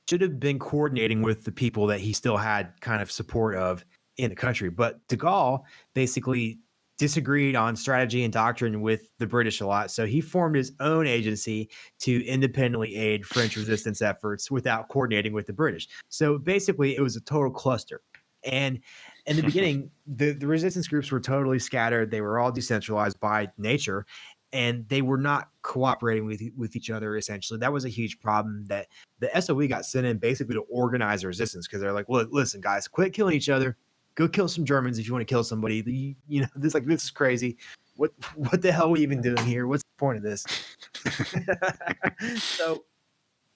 should have been coordinating with the people that he still had kind of support of in the country. But de Gaulle basically disagreed on strategy and doctrine with the British a lot. So he formed his own agency to independently aid French resistance efforts without coordinating with the British. So basically, it was a total cluster. And in the beginning, the resistance groups were totally scattered. They were all decentralized by nature, and they were not cooperating with each other, essentially. That was a huge problem that the SOE got sent in basically to organize the resistance, because they're like, well, listen, guys, quit killing each other. Go kill some Germans if you want to kill somebody. You know, this is crazy. What the hell are we even doing here? What's the point of this? So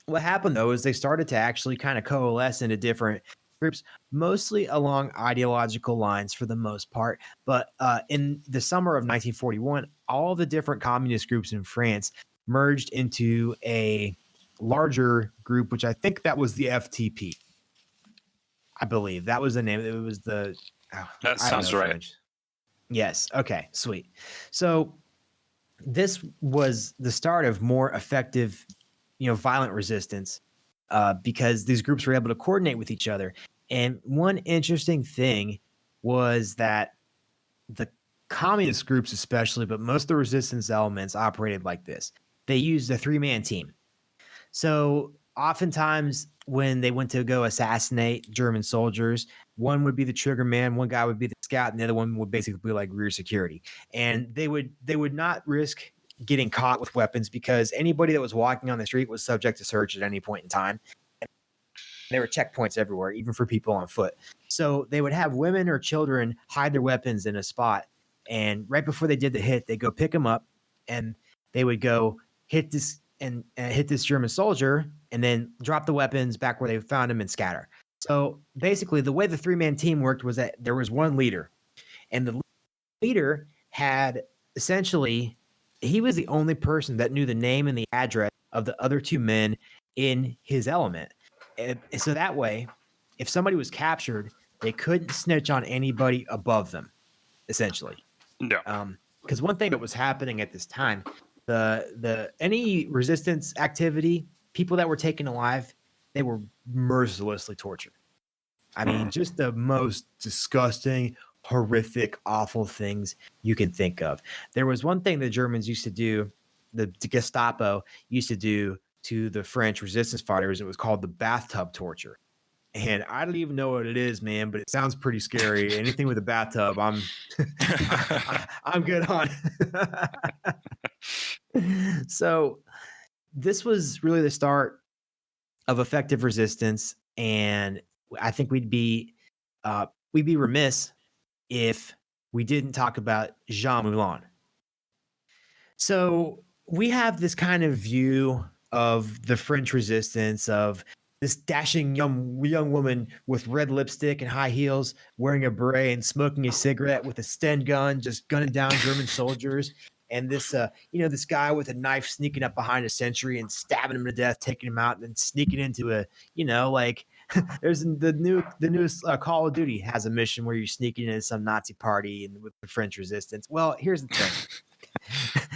what happened, though, is they started to actually kind of coalesce into different groups, mostly along ideological lines for the most part. But in the summer of 1941, all the different communist groups in France merged into a larger group, which I think that was the FTP. I believe that was the name. It was the. That sounds right. French. Yes. Okay. Sweet. So this was the start of more effective, violent resistance, because these groups were able to coordinate with each other. And one interesting thing was that the communist groups, especially, but most of the resistance elements operated like this. They used a 3-man team. So oftentimes, when they went to go assassinate German soldiers, one would be the trigger man, one guy would be the scout, and the other one would basically be like rear security. And they would not risk getting caught with weapons, because anybody that was walking on the street was subject to search at any point in time. And there were checkpoints everywhere, even for people on foot. So they would have women or children hide their weapons in a spot, and right before they did the hit, they go pick them up, and they would go hit this and hit this German soldier, and then drop the weapons back where they found him and scatter. So basically, the way the 3-man team worked was that there was one leader, and the leader had essentially, he was the only person that knew the name and the address of the other 2 men in his element. And so that way, if somebody was captured, they couldn't snitch on anybody above them, essentially. No. Because one thing that was happening at this time, the any resistance activity, people that were taken alive, they were mercilessly tortured. I mean, just the most disgusting, horrific, awful things you can think of. There was one thing the Germans used to do, the Gestapo used to do to the French resistance fighters. It was called the bathtub torture. And I don't even know what it is, man, but it sounds pretty scary. Anything with a bathtub, I'm good on. So this was really the start of effective resistance, and I think we'd be remiss if we didn't talk about Jean Moulin. So we have this kind of view of the French Resistance, of this dashing young woman with red lipstick and high heels, wearing a beret and smoking a cigarette with a Sten gun, just gunning down German soldiers. And this, this guy with a knife sneaking up behind a sentry and stabbing him to death, taking him out, and then sneaking into there's the newest Call of Duty has a mission where you're sneaking into some Nazi party and with the French Resistance. Well, here's the thing.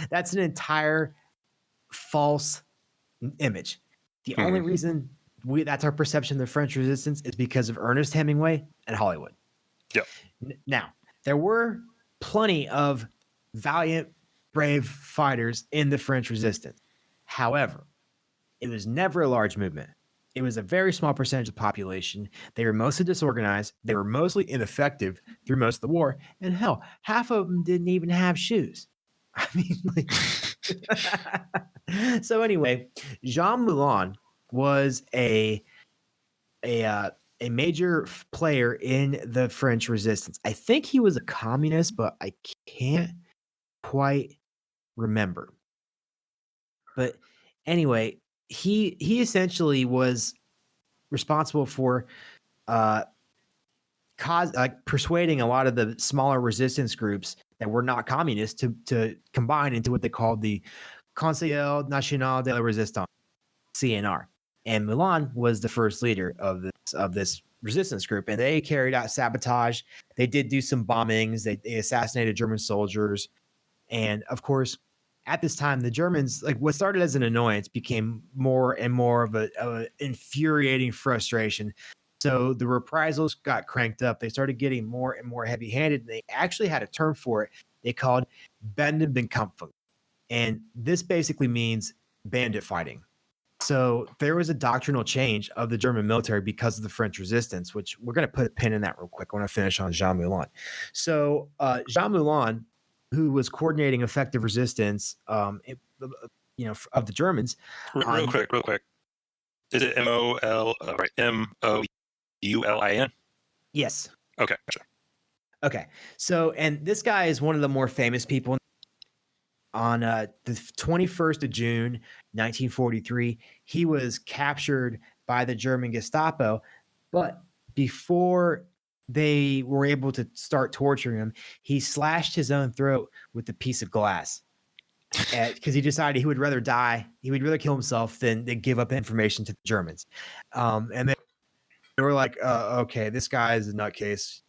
That's an entire false image. The only reason that's our perception of the French Resistance is because of Ernest Hemingway and Hollywood. Yep. Now, there were plenty of valiant, brave fighters in the French Resistance. However, it was never a large movement. It was a very small percentage of the population. They were mostly disorganized. They were mostly ineffective through most of the war. And hell, half of them didn't even have shoes. I mean, so anyway, Jean Moulin was a major player in the French Resistance. I think he was a communist, but I can't quite remember. But anyway, he essentially was responsible for persuading a lot of the smaller resistance groups that were not communist to combine into what they called the Conseil National de la Resistance, CNR. And Moulin was the first leader of this resistance group, and they carried out sabotage. They did do some bombings. They assassinated German soldiers, and of course, at this time, the Germans, like what started as an annoyance, became more and more of a infuriating frustration. So the reprisals got cranked up. They started getting more and more heavy-handed. And they actually had a term for it. They called Bandenbekämpfung. And this basically means bandit fighting. So there was a doctrinal change of the German military because of the French Resistance, which we're going to put a pin in that real quick. I want to finish on Jean Moulin. So Jean Moulin, who was coordinating effective resistance, of the Germans. Real quick. Is it Moulin? Yes. Okay. Gotcha. Okay. So, and this guy is one of the more famous people. On the 21st of June, 1943, he was captured by the German Gestapo. But before they were able to start torturing him, he slashed his own throat with a piece of glass because he decided he would rather die. He would rather kill himself than give up information to the Germans. And they were like, okay, this guy is a nutcase.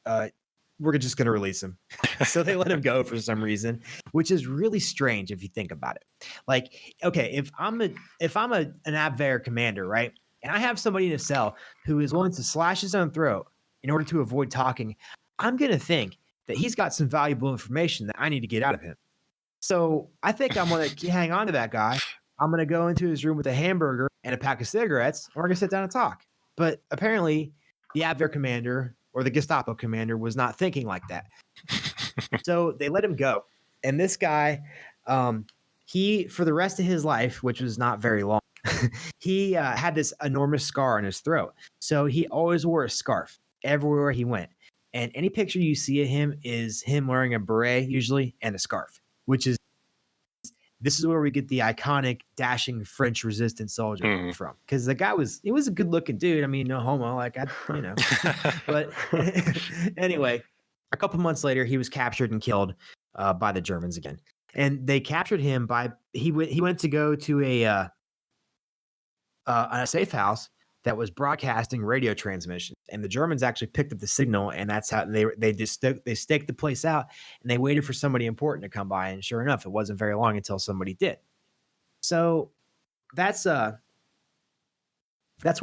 We're just going to release him. So they let him go for some reason, which is really strange if you think about it. Like, okay, if I'm an Abwehr commander, right, and I have somebody in a cell who is willing to slash his own throat in order to avoid talking, I'm going to think that he's got some valuable information that I need to get out of him. So I think I'm going to hang on to that guy. I'm going to go into his room with a hamburger and a pack of cigarettes, and we're going to sit down and talk. But apparently the Abwehr commander or the Gestapo commander was not thinking like that. So they let him go. And this guy, he, for the rest of his life, which was not very long, he had this enormous scar on his throat. So he always wore a scarf everywhere he went. And any picture you see of him is him wearing a beret usually and a scarf, this is where we get the iconic dashing French resistance soldier from. Because the guy was a good looking dude. I mean, no homo, but anyway, a couple months later, he was captured and killed by the Germans again. And they captured him he went to go to a safe house that was broadcasting radio transmissions, and the Germans actually picked up the signal, and that's how they staked the place out, and they waited for somebody important to come by, and sure enough, it wasn't very long until somebody did. So that's where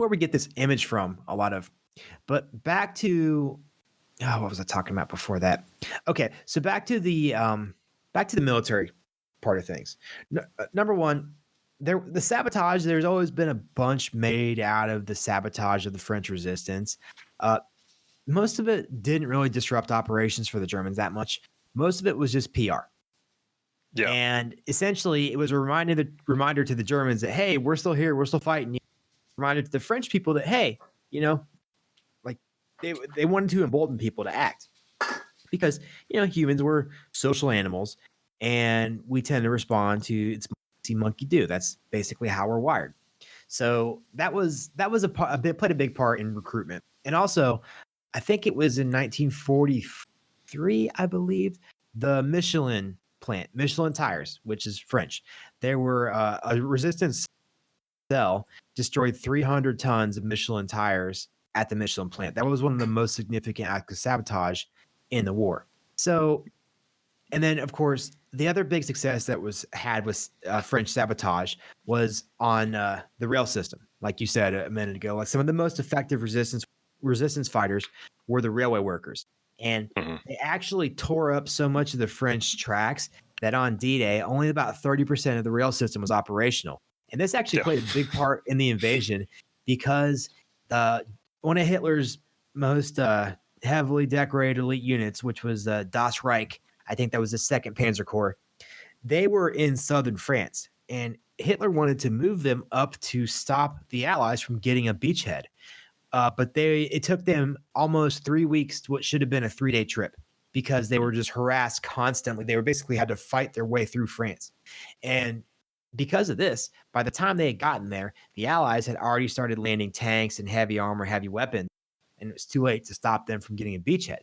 we get this image from a lot of. But back to what was I talking about before that? Okay, so back to the military part of things. Number one. The sabotage, there's always been a bunch made out of the sabotage of the French Resistance. Most of it didn't really disrupt operations for the Germans that much. Most of it was just PR. Yeah. And essentially, it was a reminder to the Germans that, hey, we're still here. We're still fighting. Reminder to the French people that, hey, like they wanted to embolden people to act. because humans were social animals, and we tend to respond to it's monkey see, monkey do. That's basically how we're wired. So that was played a big part in recruitment. And also, I think it was in 1943, I believe, the Michelin plant, Michelin tires, which is French. There were a resistance cell destroyed 300 tons of Michelin tires at the Michelin plant. That was one of the most significant acts of sabotage in the war. So, and then of course, the other big success that was had with French sabotage was on the rail system. Like you said a minute ago, like some of the most effective resistance fighters were the railway workers. And they actually tore up so much of the French tracks that on D-Day, only about 30% of the rail system was operational. And this actually played a big part in the invasion because one of Hitler's most heavily decorated elite units, which was Das Reich, I think that was the 2nd Panzer Corps, they were in southern France. And Hitler wanted to move them up to stop the Allies from getting a beachhead. But it took them almost 3 weeks to what should have been a 3-day trip because they were just harassed constantly. They were basically had to fight their way through France. And because of this, by the time they had gotten there, the Allies had already started landing tanks and heavy armor, heavy weapons, and it was too late to stop them from getting a beachhead.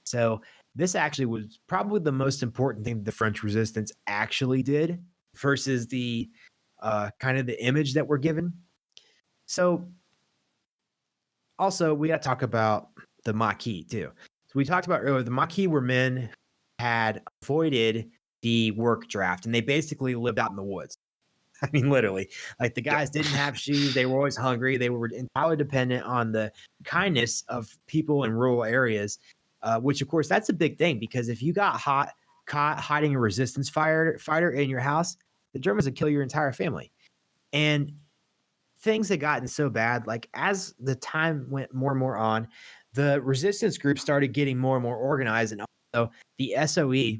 So this actually was probably the most important thing the French resistance actually did versus the kind of the image that we're given. So also, we got to talk about the Maquis too. So we talked about earlier, the Maquis were men who had avoided the work draft, and they basically lived out in the woods. I mean, literally, like the guys didn't have shoes. They were always hungry. They were entirely dependent on the kindness of people in rural areas, which, of course, that's a big thing because if you got caught hiding a resistance fighter in your house, the Germans would kill your entire family. And things had gotten so bad, like as the time went more and more on, the resistance group started getting more and more organized, and also the SOE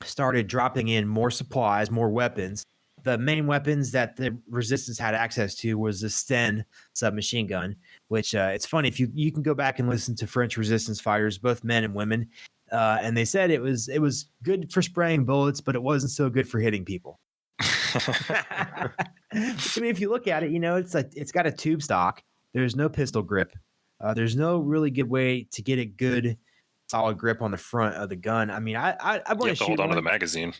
started dropping in more supplies, more weapons. The main weapons that the resistance had access to was the Sten submachine gun, which it's funny if you can go back and listen to French resistance fighters, both men and women, and they said it was good for spraying bullets, but it wasn't so good for hitting people. I mean, if you look at it, it's got a tube stock. There's no pistol grip. There's no really good way to get a good solid grip on the front of the gun. I mean, I want to shoot hold on to the magazine.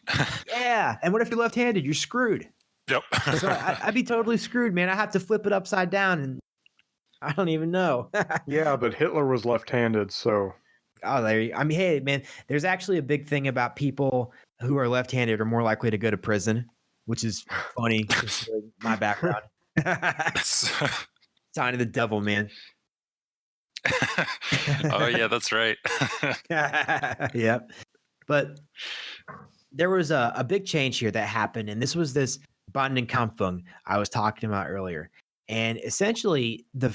Yeah, and what if you're left-handed? You're screwed. Yep. So I'd be totally screwed, man. I have to flip it upside down, and I don't even know. Yeah, but Hitler was left-handed, so. Oh, I mean, hey, man, there's actually a big thing about people who are left-handed are more likely to go to prison, which is funny considering my background. Sign of the devil, man. Oh, yeah, that's right. Yep. But there was a big change here that happened, and this was this Bandenkampfung I was talking about earlier. And essentially, the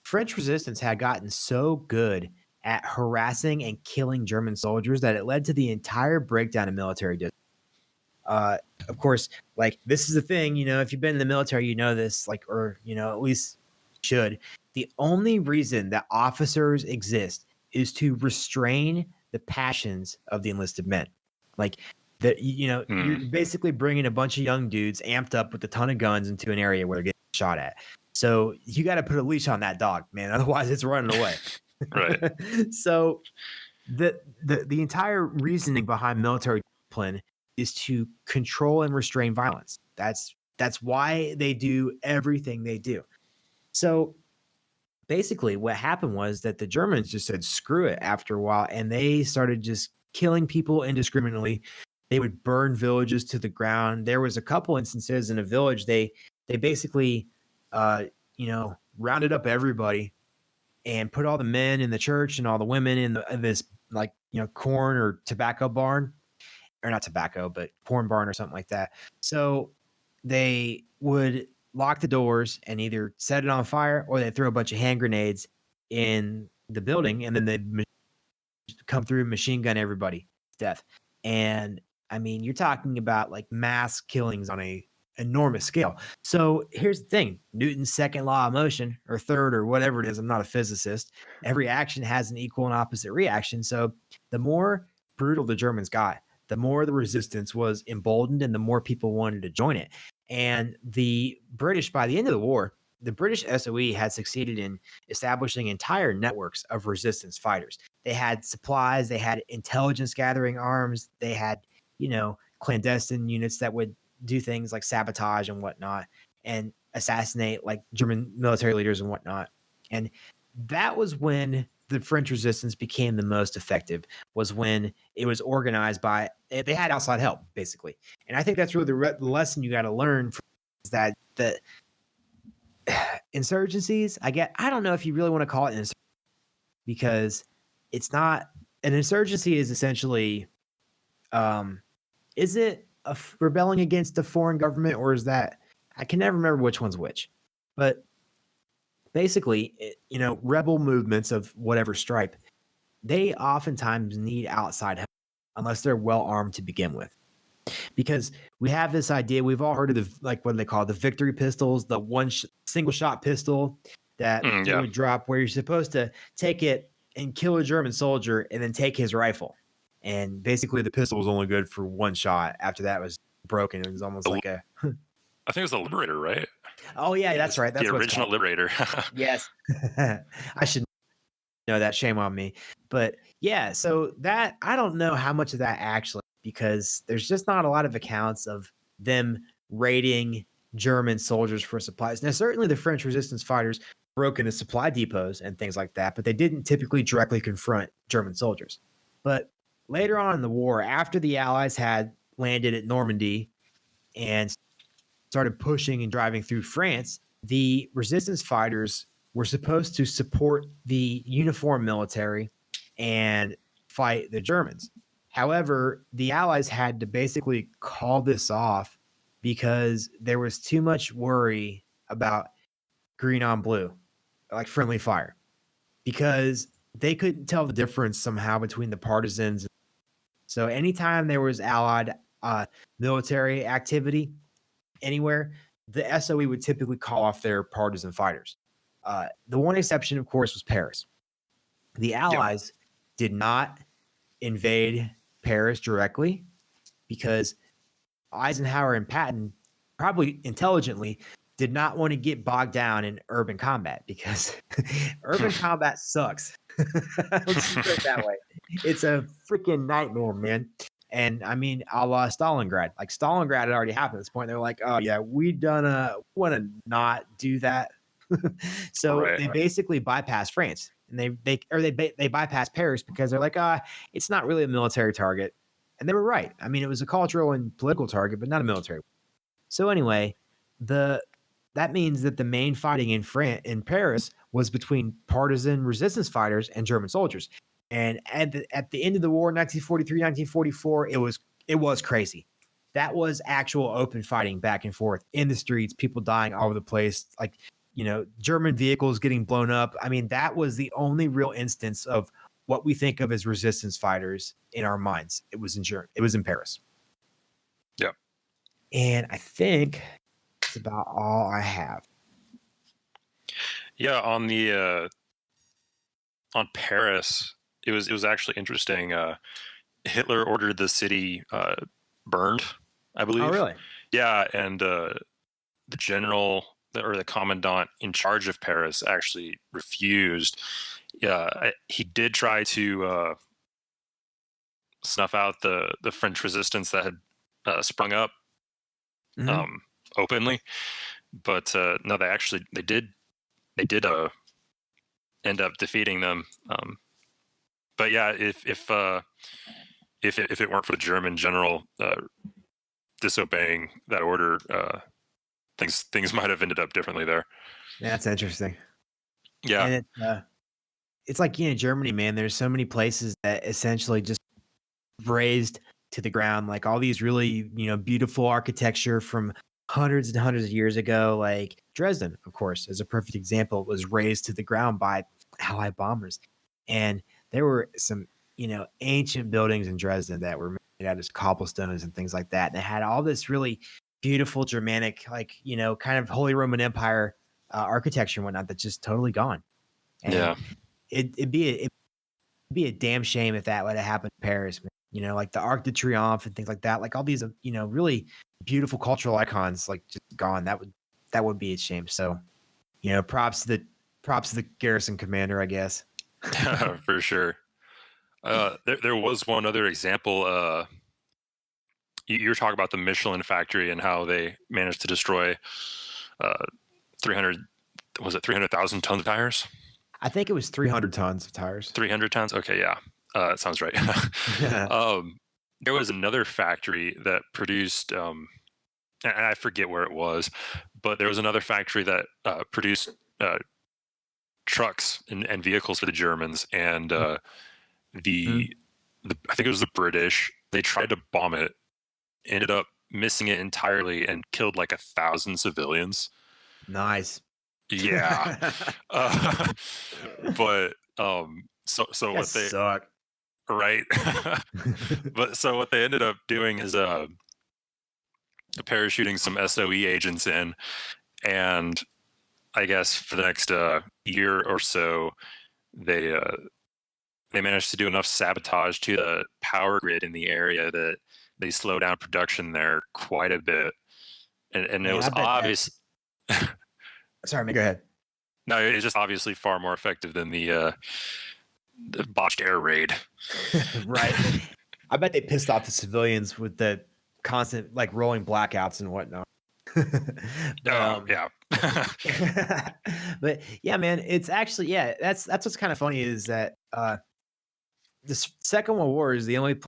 French resistance had gotten so good at harassing and killing German soldiers that it led to the entire breakdown of military discipline. Of course, like this is the thing, if you've been in the military, you know this, like, or, at least should. The only reason that officers exist is to restrain the passions of the enlisted men. Like that, you're basically bringing a bunch of young dudes amped up with a ton of guns into an area where they're getting shot at. So you got to put a leash on that dog, man. Otherwise it's running away. Right. So the entire reasoning behind military discipline is to control and restrain violence. That's why they do everything they do. So basically what happened was that the Germans just said, screw it after a while. And they started just killing people indiscriminately. They would burn villages to the ground. There was a couple instances in a village. They basically, rounded up everybody and put all the men in the church and all the women in this corn or tobacco barn, or not tobacco, but corn barn or something like that. So they would lock the doors and either set it on fire or they throw a bunch of hand grenades in the building, and then they'd come through and machine gun everybody to death. And I mean, you're talking about like mass killings on a enormous scale. So here's the thing: Newton's second law of motion, or third, or whatever it is. I'm not a physicist. Every action has an equal and opposite reaction. So the more brutal the Germans got, the more the resistance was emboldened, and the more people wanted to join it. And the British, by the end of the war, the British SOE had succeeded in establishing entire networks of resistance fighters. They had supplies, they had intelligence gathering arms, they had, clandestine units that would do things like sabotage and whatnot and assassinate like German military leaders and whatnot. And that was when the French resistance became the most effective, was when it was organized by, they had outside help, basically. And I think that's really the lesson you got to learn is that the insurgencies, I don't know if you really want to call it an insurgency, because it's not. An insurgency is essentially, is it rebelling against a foreign government, or is that, I can never remember which one's which, but basically, rebel movements of whatever stripe, they oftentimes need outside help unless they're well armed to begin with. Because we have this idea, we've all heard of what do they call it? The victory pistols, the single shot pistol that they would drop, where you're supposed to take it and kill a German soldier and then take his rifle. And basically the pistol was only good for one shot. After that was broken. It was almost like a... I think it was the Liberator, right? Oh yeah, that's right. That's the original Liberator. Yes. I should know that. Shame on me. But yeah, so that, I don't know how much of that actually, because there's just not a lot of accounts of them raiding German soldiers for supplies. Now, certainly the French resistance fighters broke into supply depots and things like that, but they didn't typically directly confront German soldiers. But later on in the war, after the Allies had landed at Normandy and started pushing and driving through France, the resistance fighters were supposed to support the uniformed military and fight the Germans. However, the Allies had to basically call this off because there was too much worry about green on blue, like friendly fire, because they couldn't tell the difference somehow between the partisans. So anytime there was Allied military activity anywhere, the SOE would typically call off their partisan fighters. The one exception, of course, was Paris. The Allies did not invade Paris directly because Eisenhower and Patton, probably intelligently, did not want to get bogged down in urban combat, because urban combat sucks. Let's just put it that way. It's a freaking nightmare, man. And I mean, a la Stalingrad. Like Stalingrad had already happened at this point. They're like, oh yeah, we want to not do that. So they basically bypassed France, and they bypassed Paris because they're like, it's not really a military target. And they were right. I mean, it was a cultural and political target, but not a military. So anyway, that means that the main fighting in Paris was between partisan resistance fighters and German soldiers. And at the end of the war, 1943, 1944, it was crazy. That was actual open fighting back and forth in the streets, people dying all over the place, like, German vehicles getting blown up. I mean, that was the only real instance of what we think of as resistance fighters in our minds. It was in Paris. Yeah. And I think that's about all I have. Yeah, on Paris, it was actually interesting. Hitler ordered the city burned, I believe. Oh, really? Yeah, and the general or the commandant in charge of Paris actually refused. He did try to snuff out the French resistance that had sprung up openly, but no, they did end up defeating them. But yeah, if it weren't for the German general disobeying that order, things might have ended up differently there. Yeah, that's interesting. Yeah, and it's like, Germany, man. There's so many places that essentially just razed to the ground, like all these really beautiful architecture from hundreds and hundreds of years ago. Like Dresden, of course, is a perfect example. It was razed to the ground by Allied bombers, and there were some ancient buildings in Dresden that were made out of cobblestones and things like that. And they had all this really beautiful Germanic, like, kind of Holy Roman Empire architecture and whatnot that's just totally gone. And Yeah. it'd be a damn shame if that would have happened in Paris. Like the Arc de Triomphe and things like that, like all these, really beautiful cultural icons, like just gone. That would be a shame. So, props to the garrison commander, I guess. For sure. There was one other example. You were talking about the Michelin factory and how they managed to destroy 300,000 tons of tires? I think it was 300 tons of tires. 300 tons? Okay, yeah. That sounds right. There was another factory that produced, and I forget where it was, but there was another factory that produced trucks and vehicles for the Germans, and I think it was the British. They tried to bomb it, ended up missing it entirely, and killed like 1,000 civilians. Nice. Yeah. But so what they suck. Right. But so what they ended up doing is parachuting some SOE agents in, and I guess for the next year or so, they managed to do enough sabotage to the power grid in the area that they slowed down production there quite a bit, and it was obvious. Sorry, man, go ahead. No, it's just obviously far more effective than the botched air raid. Right. I bet they pissed off the civilians with the constant like rolling blackouts and whatnot. Yeah. But yeah, man, it's actually, that's what's kind of funny is that the Second World War is the only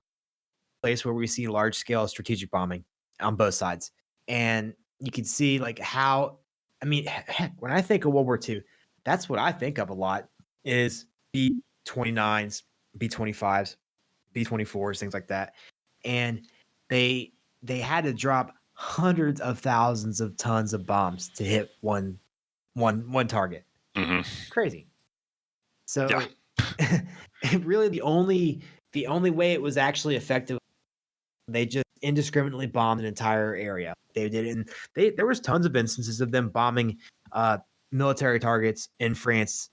place where we see large scale strategic bombing on both sides. And you can see like how, I mean, heck, when I think of World War II, that's what I think of a lot is B-29s, B-25s, B-24s, things like that. And they had to drop hundreds of thousands of tons of bombs to hit one target. Mm-hmm. Crazy. So really the only way it was actually effective, they just indiscriminately bombed an entire area. They did it, and there was tons of instances of them bombing military targets in France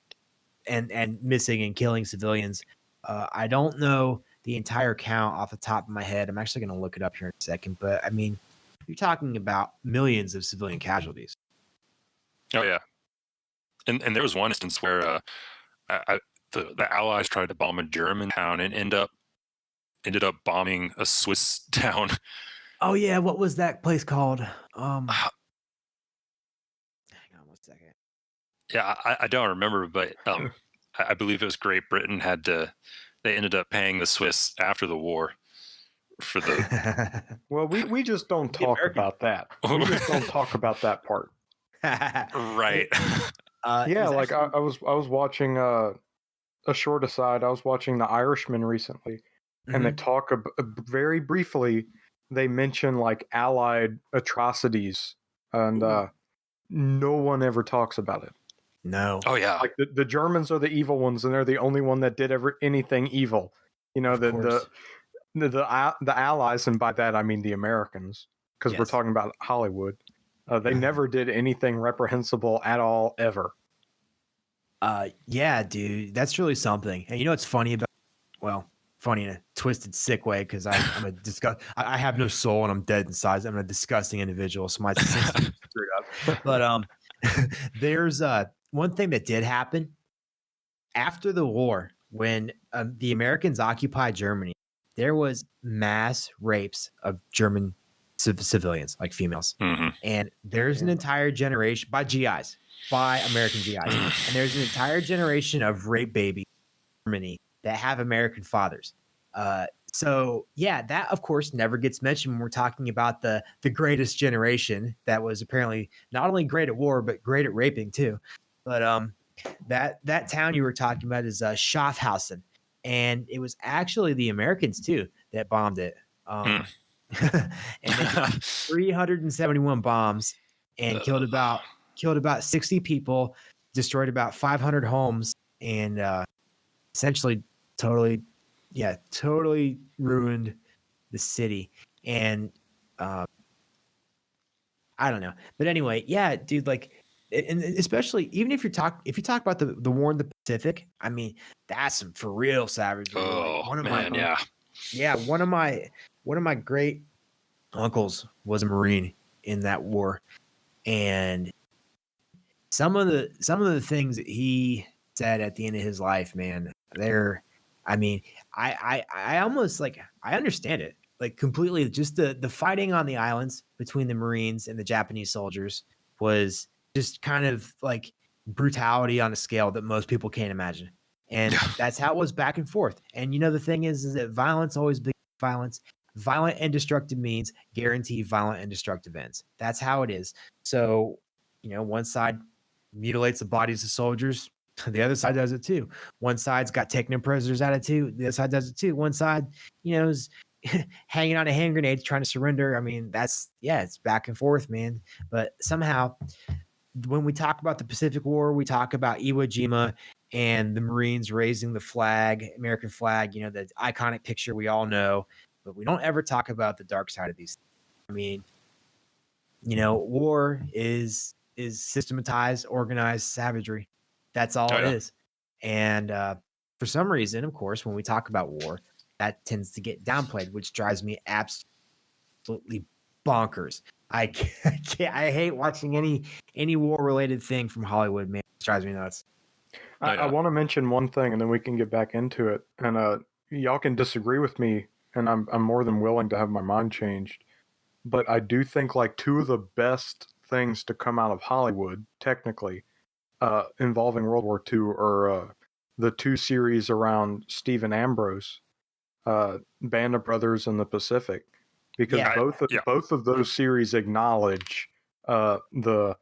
and missing and killing civilians. I don't know the entire count off the top of my head. I'm actually going to look it up here in a second, but I mean, you're talking about millions of civilian casualties. Oh yeah, and there was one instance where the Allies tried to bomb a German town and ended up bombing a Swiss town. Oh yeah, what was that place called? Hang on 1 second. Yeah, I don't remember, but I believe it was Great Britain they ended up paying the Swiss after the war for the. Well, we just don't talk about that. We just don't talk about that part. Right. Yeah, like I was watching a short aside. I was watching The Irishman recently, and they talk very briefly. They mention like Allied atrocities, and no one ever talks about it. No. Oh yeah. Like the Germans are the evil ones, and they're the only one that did anything evil. You know, the Allies, and by that I mean the Americans, because we're talking about Hollywood. They never did anything reprehensible at all, ever. Yeah, dude, that's really something. And you know what's funny about? Well, funny in a twisted, sick way, because I have no soul and I'm dead inside. I'm a disgusting individual, so my system is screwed up. But there's one thing that did happen after the war when the Americans occupied Germany. There was mass rapes of German civilians, like females, and there's an entire generation by American GIs, and there's an entire generation of rape babies in Germany that have American fathers. So yeah, that of course never gets mentioned when we're talking about the greatest generation that was apparently not only great at war but great at raping too. But that town you were talking about is Schaffhausen, and it was actually the Americans too that bombed it. And they did 371 bombs and killed about 60 people, destroyed about 500 homes, and essentially totally ruined the city. And I don't know. But anyway, yeah, dude, like, and especially even if you talk about the war in the Pacific, I mean, that's some for real savagery. Oh Like one of man, my yeah. one of my great uncles was a Marine in that war, and some of the things that he said at the end of his life, man, I mean, I almost like I understand it like completely. Just the fighting on the islands between the Marines and the Japanese soldiers was just kind of like brutality on a scale that most people can't imagine. And that's how it was back and forth. And the thing is that violence always begets violence. Violent and destructive means guarantee violent and destructive ends. That's how it is. So, one side mutilates the bodies of soldiers, the other side does it too. One side's got taking in prisoners attitude, the other side does it too. One side, is hanging on a hand grenade trying to surrender. I mean, it's back and forth, man. But somehow, when we talk about the Pacific War, we talk about Iwo Jima and the Marines raising the flag, American flag, the iconic picture we all know, but we don't ever talk about the dark side of these. I mean, war is systematized, organized savagery. That's all it is. And for some reason, of course, when we talk about war, that tends to get downplayed, which drives me absolutely bonkers. I hate watching any war related thing from Hollywood, man. It drives me nuts. I want to mention one thing, and then we can get back into it. And y'all can disagree with me, and I'm more than willing to have my mind changed. But I do think like two of the best things to come out of Hollywood, technically, involving World War II, are the two series around Stephen Ambrose, Band of Brothers in the Pacific, because both of those series acknowledge the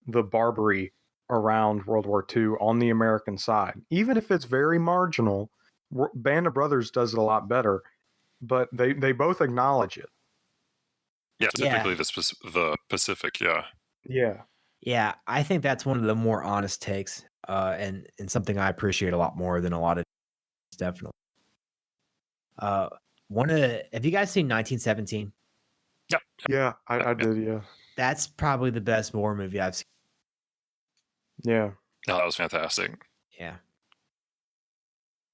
barbarity around World War II on the American side. Even if it's very marginal, Band of Brothers does it a lot better, but they both acknowledge it. Yeah, specifically the Pacific, yeah. Yeah. Yeah, I think that's one of the more honest takes, and something I appreciate a lot more than a lot of definitely. Have you guys seen 1917? Yep. Yeah, I did, yeah. That's probably the best war movie I've seen. Yeah. No, that was fantastic. Yeah.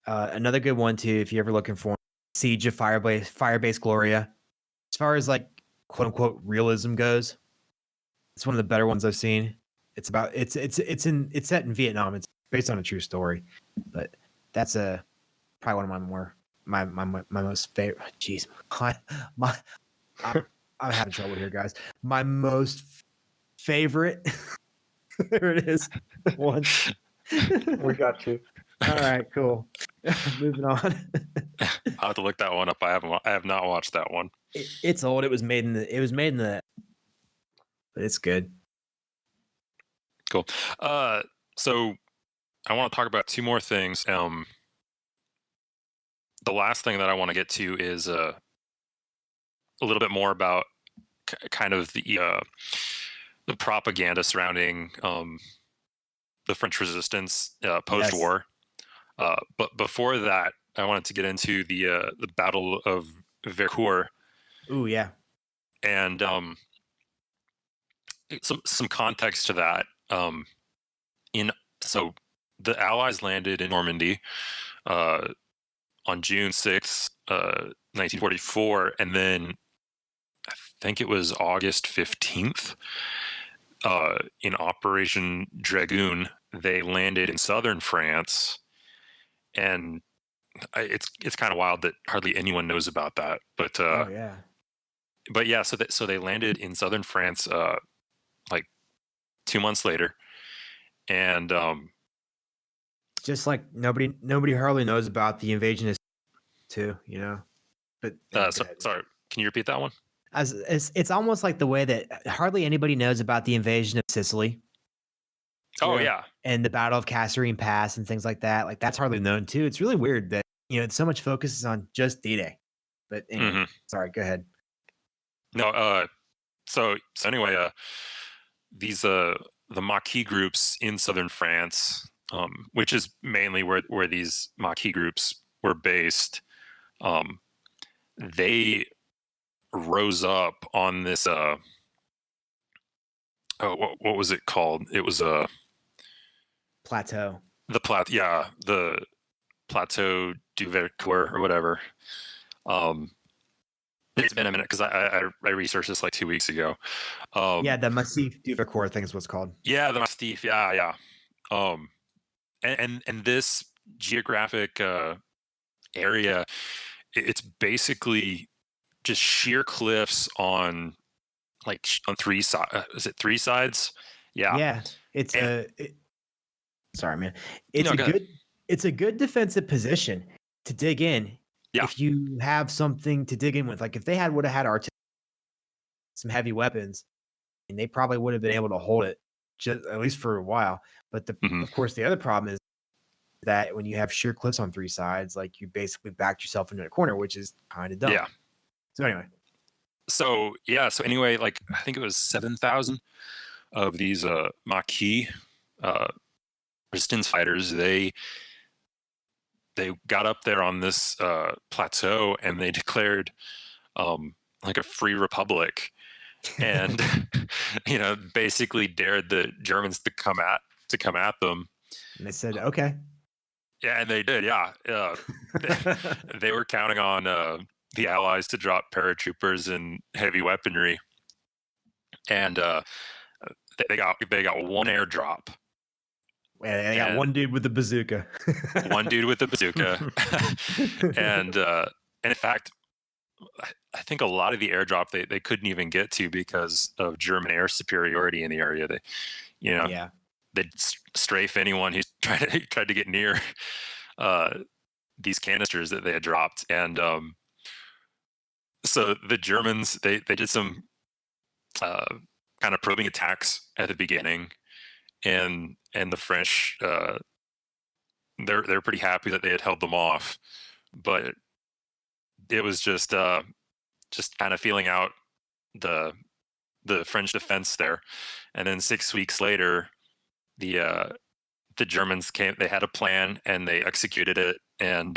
Another good one too, if you're ever looking for Siege of Firebase Gloria. As far as like quote unquote realism goes, it's one of the better ones I've seen. It's set in Vietnam. It's based on a true story, but that's probably one of my most favorite. Jeez, I'm having trouble here, guys. My most favorite. There it is. One. We got you. All right, cool. Moving on. I'll have to look that one up. I have not watched that one. It's old. It was made in the. But it's good. Cool. So I want to talk about two more things. The last thing that I want to get to is a little bit more about kind of the propaganda surrounding the French Resistance post-war. Yes. But before that, I wanted to get into the Battle of Vercours. Ooh, yeah. And some context to that. So the Allies landed in Normandy on June 6th, 1944, and then I think it was August 15th. In Operation Dragoon, they landed in southern France, and it's kind of wild that hardly anyone knows about that. But so they landed in southern France like 2 months later, and just like nobody hardly knows about the invasion of too, But sorry, can you repeat that one? It's almost like the way that hardly anybody knows about the invasion of Sicily. Oh yeah, and the Battle of Kasserine Pass and things like that. Like that's hardly known too. It's really weird that so much focus is on just D-Day. But anyway, Sorry, go ahead. No, so anyway, these the Maquis groups in southern France, which is mainly where these Maquis groups were based, they rose up on this Oh, what was it called? It was Plateau. the Plateau du Vercors or whatever. It's been a minute because I researched this like 2 weeks ago. Yeah, the Massif du Vercors thing is what's called. Yeah, the Mastiff. Yeah. Um, and this geographic area, it's basically just sheer cliffs on on three sides. Is it three sides? Yeah. Yeah, it's And, sorry, man. It's no, a go ahead. it's a good defensive position to dig in Yeah. if you have something to dig in with. Like if they would have had some heavy weapons, and they probably would have been able to hold it just at least for a while. But Mhm. of course, the other problem is that when you have sheer cliffs on three sides, like you basically backed yourself into a corner, which is kind of dumb. Yeah. So anyway, So anyway, like I think it was 7,000 of these Maquis resistance fighters. They got up there on this plateau and they declared like a free republic, and basically dared the Germans to come at them. and they said, okay. Yeah, and they did. Yeah, they were counting on the Allies to drop paratroopers and heavy weaponry, and they got one airdrop. And they got one dude with the bazooka. One dude with the bazooka, and in fact, I think a lot of the airdrop they couldn't even get to because of German air superiority in the area. Yeah. They'd strafe anyone who tried to get near these canisters that they had dropped, and so the Germans they did some kind of probing attacks at the beginning, and the French they're pretty happy that they had held them off, but it was just kind of feeling out the French defense there, and then 6 weeks later, the Germans came. They had a plan and they executed it, and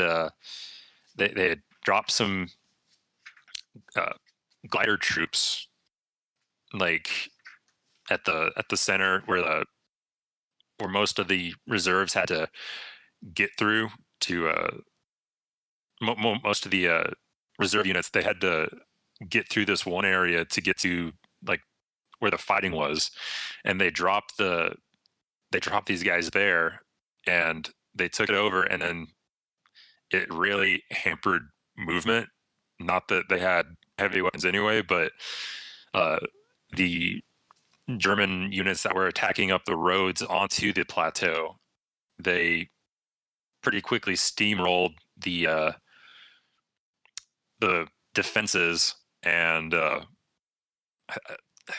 they had dropped some glider troops, like at the center where most of the reserves had to get through to most of the reserve units. They had to get through this one area to get to like where the fighting was, and they dropped these guys there, and they took it over, and then it really hampered movement. Not that they had heavy weapons anyway, but the German units that were attacking up the roads onto the plateau, they pretty quickly steamrolled the defenses, and I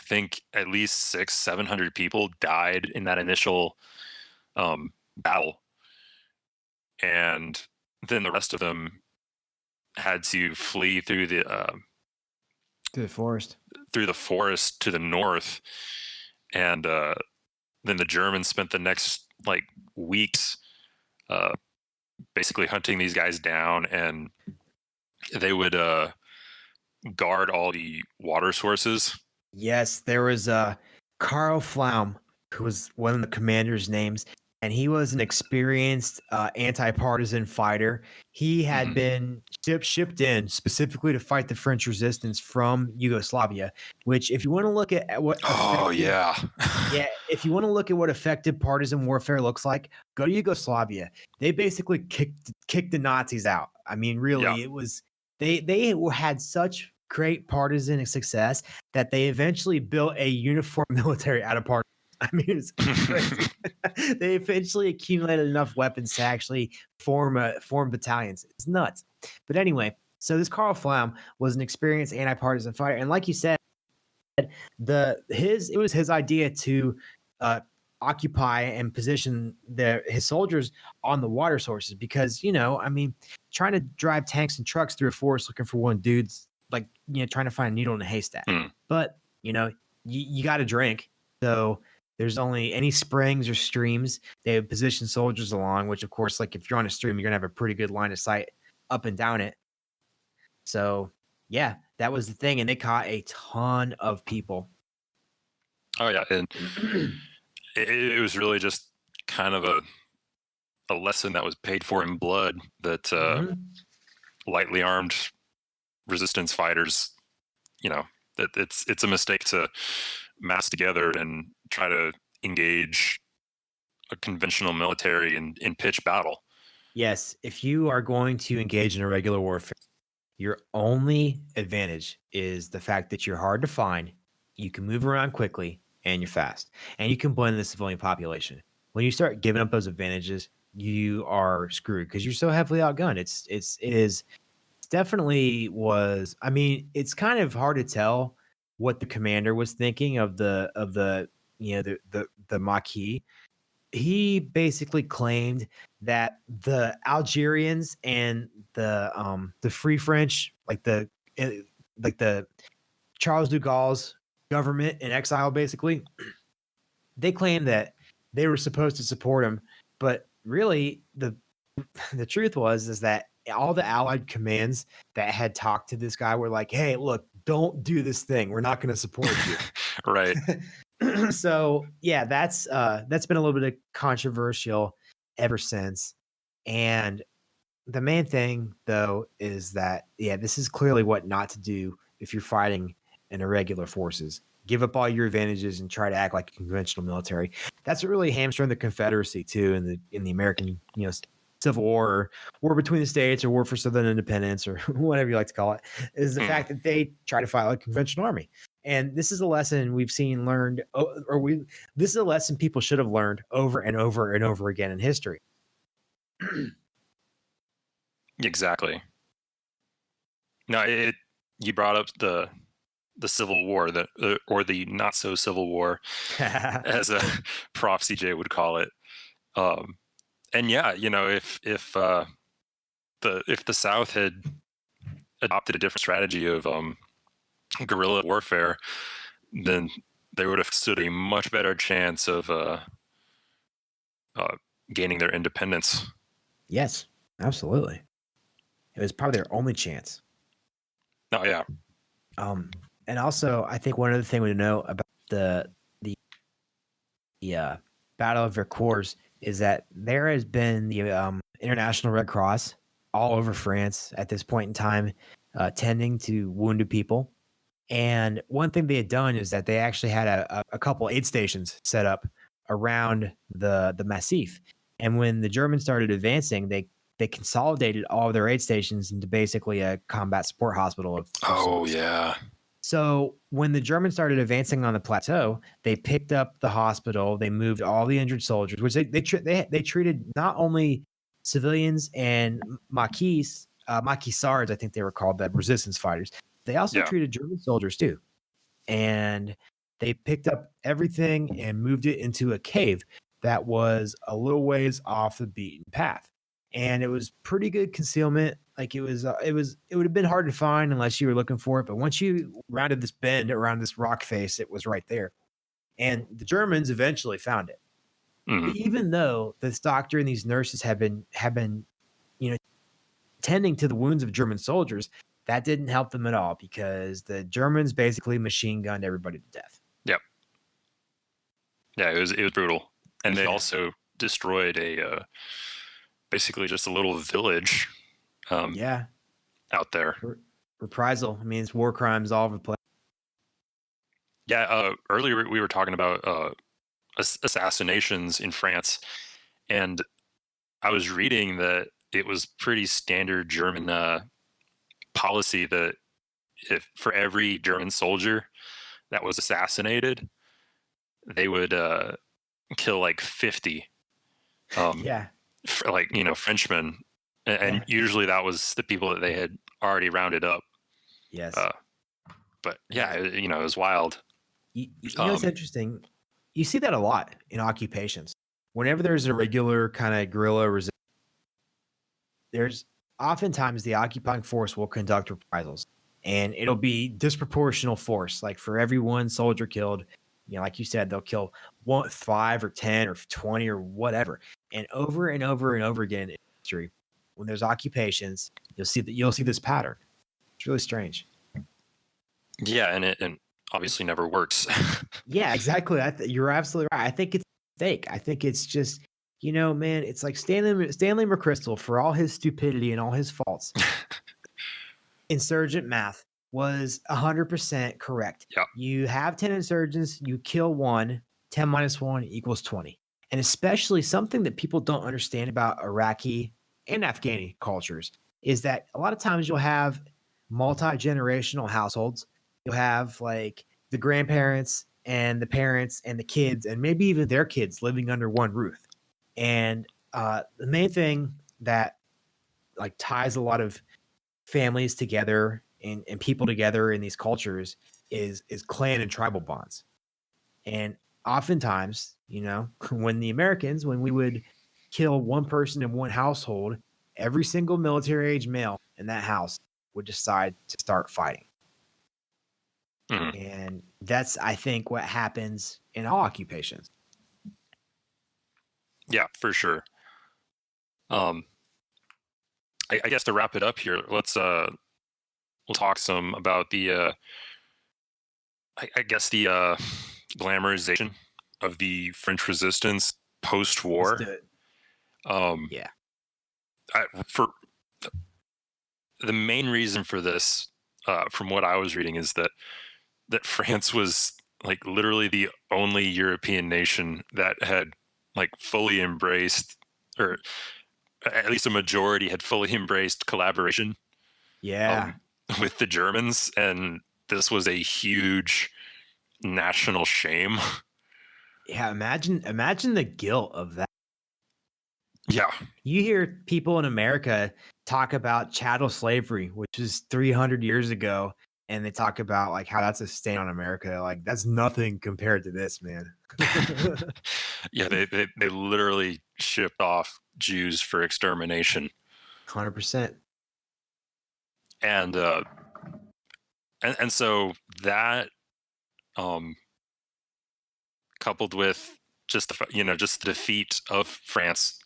think at least 600-700 people died in that initial battle, and then the rest of them had to flee through the forest to the north, and then the Germans spent the next weeks basically hunting these guys down, and they would guard all the water sources. Yes, there was Karl Pflaum, who was one of the commander's names, and he was an experienced anti-partisan fighter. He had been shipped in specifically to fight the French resistance from Yugoslavia, which if you want to look at what if you want to look at what effective partisan warfare looks like, go to Yugoslavia. They basically kicked the Nazis out. I mean, really, it was they had such great partisan success that they eventually built a uniform military out of partisans. I mean, it's crazy. They eventually accumulated enough weapons to actually form battalions. It's nuts. But anyway, so this Karl Pflaum was an experienced anti-partisan fighter, and like you said, it was his idea to occupy and position his soldiers on the water sources because trying to drive tanks and trucks through a forest looking for one dude's like trying to find a needle in a haystack. But you got to drink, so there's only any springs or streams they have positioned soldiers along, which of course, like if you're on a stream, you're gonna have a pretty good line of sight up and down it. So yeah, that was the thing, and they caught a ton of people. Oh yeah, and it was really just kind of a lesson that was paid for in blood that lightly armed resistance fighters, that it's a mistake to mass together and try to engage a conventional military in pitched battle. Yes, if you are going to engage in a regular warfare, your only advantage is the fact that you're hard to find, you can move around quickly, and you're fast, and you can blend in the civilian population. When you start giving up those advantages, you are screwed because you're so heavily outgunned. It definitely was. I mean, it's kind of hard to tell what the commander was thinking of the the Maquis. He basically claimed that the Algerians and the Free French, like the Charles de Gaulle's government in exile, basically, they claimed that they were supposed to support him, but really the truth is that all the Allied commands that had talked to this guy were like, "Hey, look, don't do this thing. We're not going to support you." Right. So yeah, that's been a little bit of controversial ever since. And the main thing though is that this is clearly what not to do if you're fighting in irregular forces. Give up all your advantages and try to act like a conventional military. That's what really hamstrung the Confederacy too in the American, Civil War, or War between the States, or War for Southern Independence, or whatever you like to call it, is the fact that they try to fight like a conventional army. And this is a lesson we've seen learned, this is a lesson people should have learned over and over and over again in history. Exactly. No, you brought up the Civil War, or the not so Civil War, as a Prof. CJ would call it. And yeah, if the South had adopted a different strategy of guerrilla warfare, then they would have stood a much better chance of gaining their independence. Yes, absolutely. It was probably their only chance. Oh yeah. And also, I think one other thing we know about the Battle of Vercors is that there has been the International Red Cross all over France at this point in time, tending to wounded people. And one thing they had done is that they actually had a couple aid stations set up around the Massif. And when the Germans started advancing, they consolidated all of their aid stations into basically a combat support hospital of sorts. Yeah. So when the Germans started advancing on the plateau, they picked up the hospital. They moved all the injured soldiers, which they treated not only civilians and Maquisards, I think they were called, the resistance fighters. They also treated German soldiers too. And they picked up everything and moved it into a cave that was a little ways off the beaten path. And it was pretty good concealment. Like it would have been hard to find unless you were looking for it. But once you rounded this bend around this rock face, it was right there. And the Germans eventually found it. Mm-hmm. Even though this doctor and these nurses have been, tending to the wounds of German soldiers, that didn't help them at all because the Germans basically machine gunned everybody to death. Yep. Yeah, it was brutal. And they also destroyed basically just a little village out there. Reprisal. I mean, it's war crimes all over the place. Yeah, earlier we were talking about assassinations in France, and I was reading that it was pretty standard German policy that if for every German soldier that was assassinated, they would kill like 50. Frenchmen, and usually that was the people that they had already rounded up. Yes. But yeah, it was wild. It's interesting. You see that a lot in occupations. Whenever there's a regular kind of guerrilla resistance, there's oftentimes the occupying force will conduct reprisals, and it'll be disproportional force. Like for every one soldier killed, like you said, they'll kill 5 or 10 or 20 or whatever. And over and over and over again in history, when there's occupations, you'll see this pattern. It's really strange. Yeah, and obviously never works. Yeah, exactly. You're absolutely right. I think it's a mistake. I think it's just, man, it's like Stanley McChrystal, for all his stupidity and all his faults, insurgent math was 100% correct. Yeah. You have 10 insurgents, you kill one, 10 minus 1 equals 20. And especially something that people don't understand about Iraqi and Afghani cultures is that a lot of times you'll have multi-generational households. You'll have like the grandparents and the parents and the kids and maybe even their kids living under one roof. And the main thing that like ties a lot of families together and people together in these cultures is clan and tribal bonds. And oftentimes, when we would kill one person in one household, every single military age male in that house would decide to start fighting. And that's, I think, what happens in all occupations. Yeah, for sure. I guess to wrap it up here, we'll talk some about the I guess the glamorization of the French Resistance post-war. Yeah. For the main reason for this, from what I was reading, is that France was like literally the only European nation that had like fully embraced, or at least a majority had fully embraced collaboration. Yeah. With the Germans, and this was a huge national shame. Yeah, imagine the guilt of that. Yeah. You hear people in America talk about chattel slavery, which is 300 years ago, and they talk about like how that's a stain on America. Like that's nothing compared to this, man. Yeah, they literally shipped off Jews for extermination. 100%. And so that coupled with just the defeat of France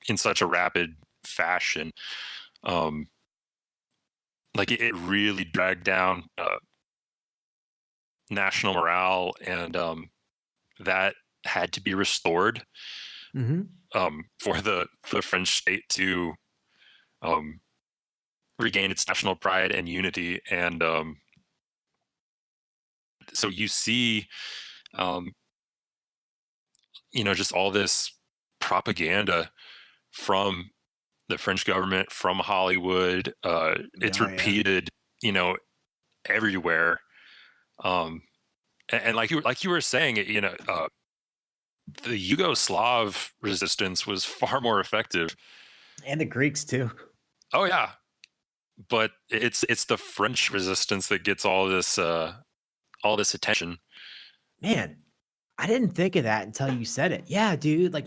in such a rapid fashion, like it really dragged down national morale, and that had to be restored for the French state to regain its national pride and unity. And so you see just all this propaganda from the French government, from Hollywood. It's repeated, everywhere. And like you were saying, the Yugoslav resistance was far more effective, and the Greeks too. Oh yeah, but it's the French resistance that gets all this attention. Man, I didn't think of that until you said it. Yeah, dude, like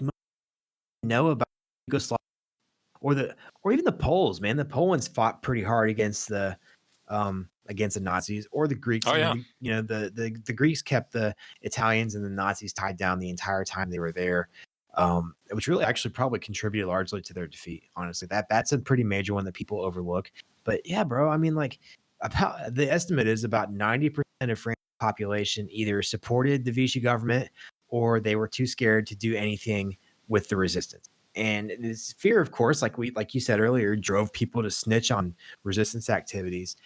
know about Yugoslavia or even the Poles, man. The Poles fought pretty hard against the Nazis, or the Greeks. Oh, yeah. The Greeks kept the Italians and the Nazis tied down the entire time they were there, which really actually probably contributed largely to their defeat. Honestly, that's a pretty major one that people overlook. But yeah, bro, I mean, like, about the estimate is about 90% of France's population either supported the Vichy government or they were too scared to do anything with the resistance. And this fear, of course, like you said earlier, drove people to snitch on resistance activities.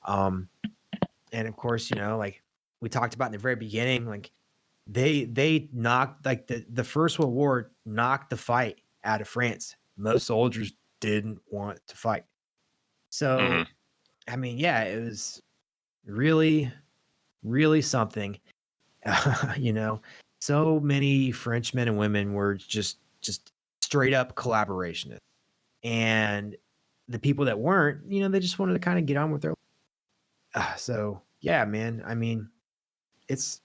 And of course, like we talked about in the very beginning, like they knocked, like the First World War knocked the fight out of France. Most soldiers didn't want to fight. So, I mean, yeah, it was really, really something. So many French men and women were just straight up collaborationists, and the people that weren't, they just wanted to kind of get on with their life. So yeah, man, I mean, it's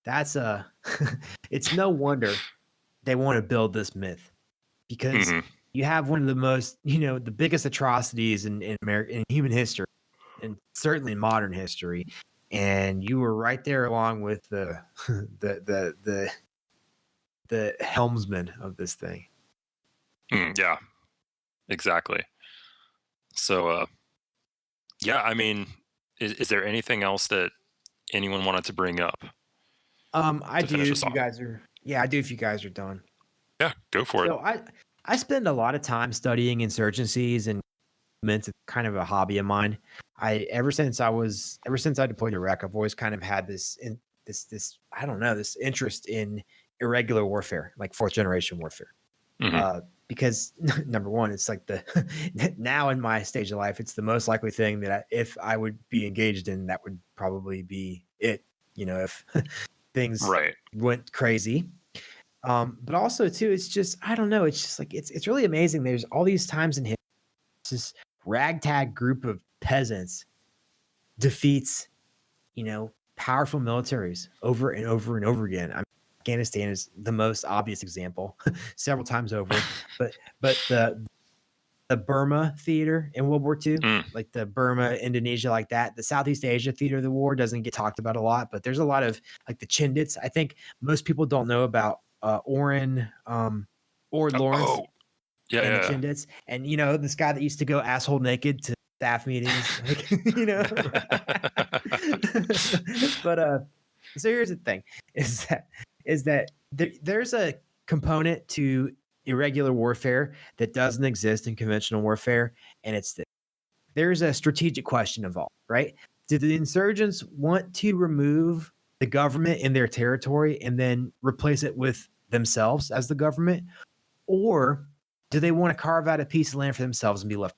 no wonder they want to build this myth, because you have one of the most, the biggest atrocities in human history, and certainly in modern history, and you were right there along with the helmsman of this thing. Yeah, exactly. So, yeah, I mean, is there anything else that anyone wanted to bring up? I to do finish if us you off? guys are. Yeah, I do if you guys are done. Yeah, go for it. So I spend a lot of time studying insurgencies and movements. It's kind of a hobby of mine. Ever since I deployed to Iraq, I've always kind of had this I don't know, this interest in irregular warfare, like fourth generation warfare. Mhm. Because number one, it's like now in my stage of life, it's the most likely thing that if I would be engaged in, that would probably be it. If things Right. went crazy. But also too, it's just, I don't know. It's just like, it's really amazing. There's all these times in history, this ragtag group of peasants defeats, powerful militaries over and over and over again. Afghanistan is the most obvious example several times over, but the Burma theater in World War II, like the Burma, Indonesia, like that, the Southeast Asia theater of the war doesn't get talked about a lot, but there's a lot of like the Chindits. I think most people don't know about Ord Lawrence Oh, yeah, and the yeah. Chindits, and this guy that used to go asshole naked to staff meetings, like But so here's the thing: is that there's a component to irregular warfare that doesn't exist in conventional warfare, and it's that there's a strategic question involved, right? Do the insurgents want to remove the government in their territory and then replace it with themselves as the government, or do they want to carve out a piece of land for themselves and be left?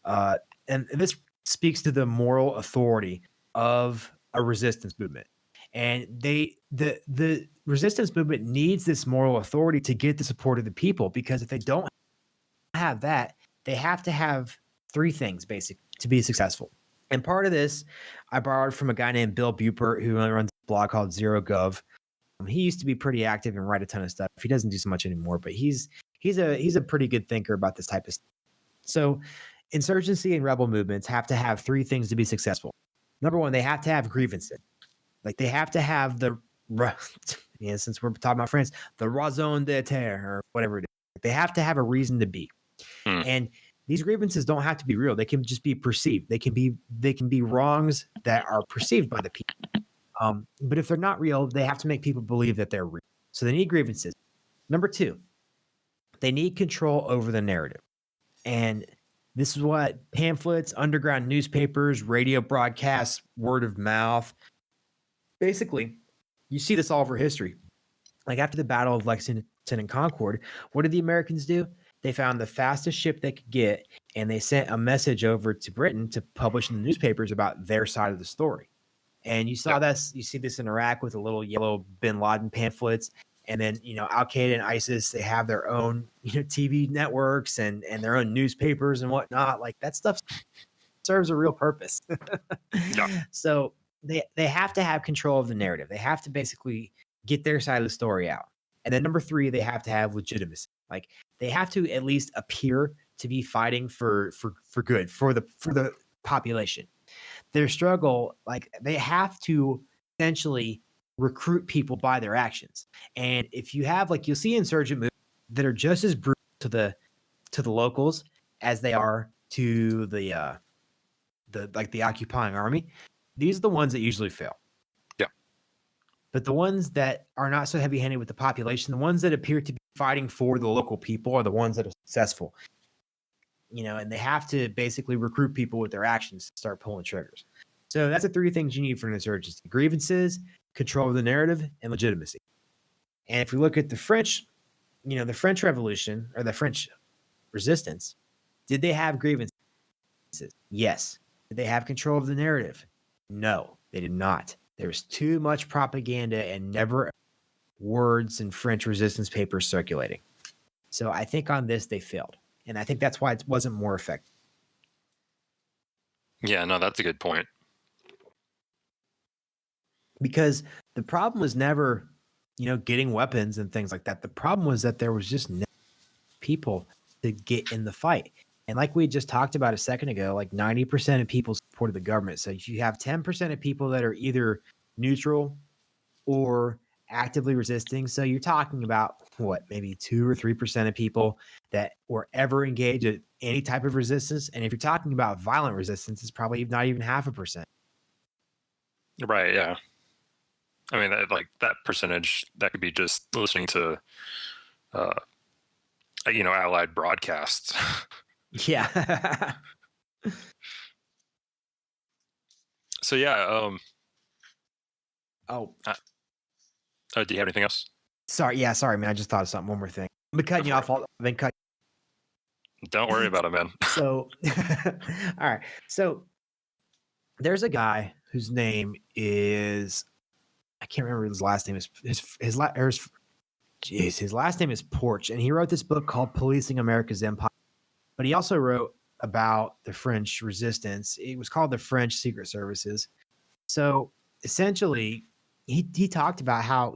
And this speaks to the moral authority of a resistance movement. And the resistance movement needs this moral authority to get the support of the people, because if they don't have that, they have to have three things basic to be successful. And part of this I borrowed from a guy named Bill Bupert, who runs a blog called Zero Gov. He used to be pretty active and write a ton of stuff. He doesn't do so much anymore, but he's a pretty good thinker about this type of stuff. So insurgency and rebel movements have to have three things to be successful. Number one, they have to have grievances. Like they have to have since we're talking about France, the raison d'être or whatever it is. They have to have a reason to be. And these grievances don't have to be real. They can just be perceived. They can be wrongs that are perceived by the people. But if they're not real, they have to make people believe that they're real. So they need grievances. Number two, they need control over the narrative. And this is what pamphlets, underground newspapers, radio broadcasts, word of mouth. Basically, you see this all over history. Like after the Battle of Lexington and Concord, what did the Americans do? They found the fastest ship they could get, and they sent a message over to Britain to publish in the newspapers about their side of the story. And you saw this, you see this in Iraq with the little yellow bin Laden pamphlets. And then, Al Qaeda and ISIS, they have their own, TV networks and their own newspapers and whatnot. Like that stuff serves a real purpose. Yeah. So they have to have control of the narrative. They have to basically get their side of the story out. And then number three, they have to have legitimacy. Like they have to at least appear to be fighting for good, for the population. Their struggle, like they have to essentially recruit people by their actions. And if you have, like, you'll see insurgent movements that are just as brutal to the locals as they are to the occupying army. These are the ones that usually fail. Yeah. But the ones that are not so heavy-handed with the population, the ones that appear to be fighting for the local people, are the ones that are successful. And they have to basically recruit people with their actions to start pulling triggers. So that's the three things you need for an insurgency: grievances, control of the narrative, and legitimacy. And if we look at the French, the French Revolution or the French Resistance, did they have grievances? Yes. Did they have control of the narrative? No, they did not. There was too much propaganda and never words in French resistance papers circulating. So I think on this they failed. And I think that's why it wasn't more effective. Yeah, no, that's a good point. Because the problem was never, getting weapons and things like that. The problem was that there was just no people to get in the fight. And like we just talked about a second ago, like 90% of people supported the government. So if you have 10% of people that are either neutral or actively resisting, so you're talking about maybe 2 or 3% of people that were ever engaged in any type of resistance. And if you're talking about violent resistance, it's probably not even 0.5%. Right. Yeah. I mean, like that percentage, that could be just listening to, Allied broadcasts. Yeah. So yeah. Oh, Do you have anything else? sorry. Yeah, sorry, man. I just thought of something. One more thing. I've been cutting you off. I've been cutting. Don't worry about it, man. So, all right. So there's a guy whose name is, I can't remember his last name. His last name is Porch, and he wrote this book called Policing America's Empire. But he also wrote about the French Resistance. It was called the French Secret Services. So essentially, he talked about how,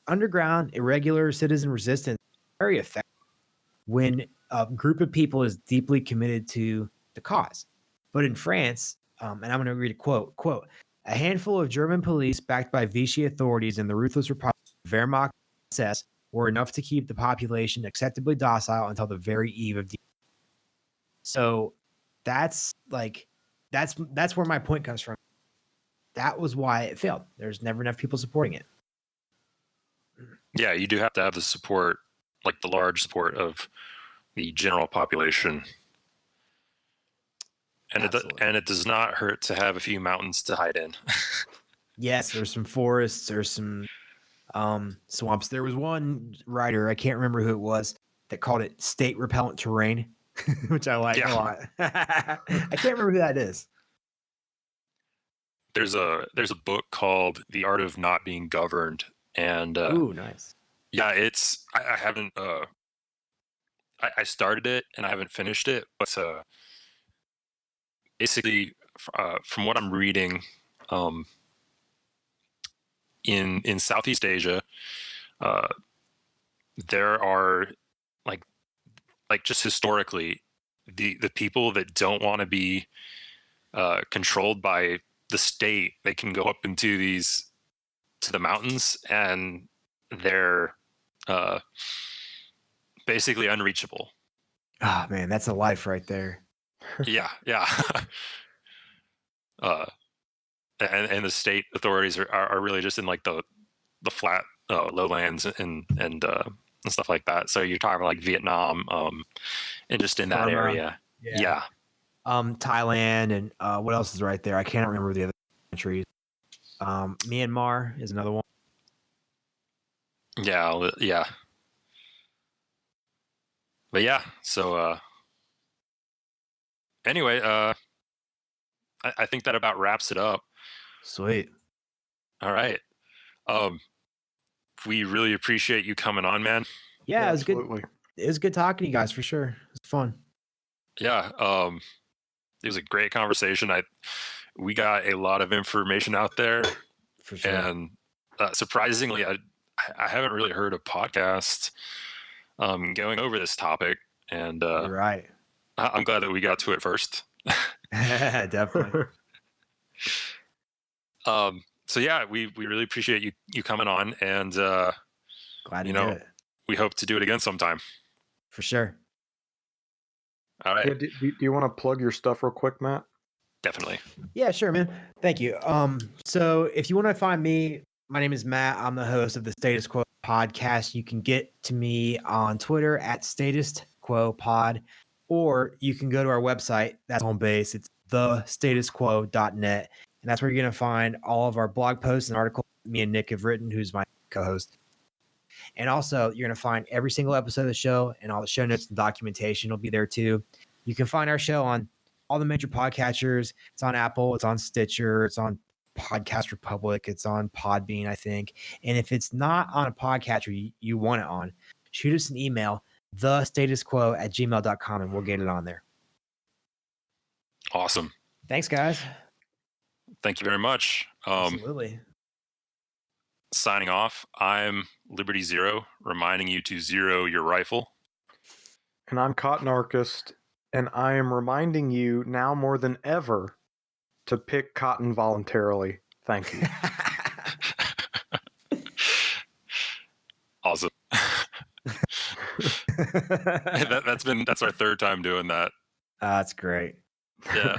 underground irregular citizen resistance is very effective when a group of people is deeply committed to the cause. But in France, and I'm going to read a quote, a handful of German police backed by Vichy authorities and the ruthless Republic Wehrmacht SS were enough to keep the population acceptably docile until the very eve of. So that's where my point comes from. That was why it failed. There's never enough people supporting it. Yeah, you do have to have the support, like the large support of the general population. And it does not hurt to have a few mountains to hide in. Yes, there's some forests, there's some swamps. There was one writer, I can't remember who it was, that called it state repellent terrain, which I like a lot. I can't remember who that is. There's a book called The Art of Not Being Governed, and ooh, nice. Yeah, I haven't I started it and I haven't finished it, but basically from what I'm reading, in Southeast Asia, there are like just historically the people that don't want to be controlled by the state, they can go up into the mountains, and they're basically unreachable. Oh man, that's a life right there. Yeah. And the state authorities are really just in like the flat lowlands and stuff like that. So you're talking like Vietnam, and just in that area. Yeah. Thailand and what else is right there? I can't remember the other countries. Myanmar is another one. Yeah. But yeah, so anyway, I think that about wraps it up. Sweet. All right. We really appreciate you coming on, man. Yeah, it was good. It was good talking to you guys for sure. It was fun. Yeah. It was a great conversation. We got a lot of information out there, for sure. And surprisingly, I haven't really heard a podcast going over this topic, and you're right. I'm glad that we got to it first. Definitely. So yeah, we really appreciate you coming on, and glad to do it. We hope to do it again sometime. For sure. All right. Yeah, do you want to plug your stuff real quick, Matt? Definitely. Yeah, sure, man. Thank you. So if you want to find me, my name is Matt. I'm the host of the Statist Quo podcast. You can get to me on Twitter at Statist Quo Pod, or you can go to our website. That's home base. It's thestatistquo.net. And that's where you're going to find all of our blog posts and articles me and Nick have written, who's my co-host. And also, you're going to find every single episode of the show, and all the show notes and documentation will be there too. You can find our show on all the major podcatchers. It's on Apple, it's on Stitcher, it's on Podcast Republic, it's on Podbean, I think. And if it's not on a podcatcher you want it on, shoot us an email, thestatistquo@gmail.com, and we'll get it on there. Awesome. Thanks, guys. Thank you very much. Absolutely. Signing off, I'm Liberty Zero, reminding you to zero your rifle. And I'm Cotton Archist, and I am reminding you now more than ever to pick cotton voluntarily. Thank you. Awesome. That's our third time doing that. That's great. Yeah.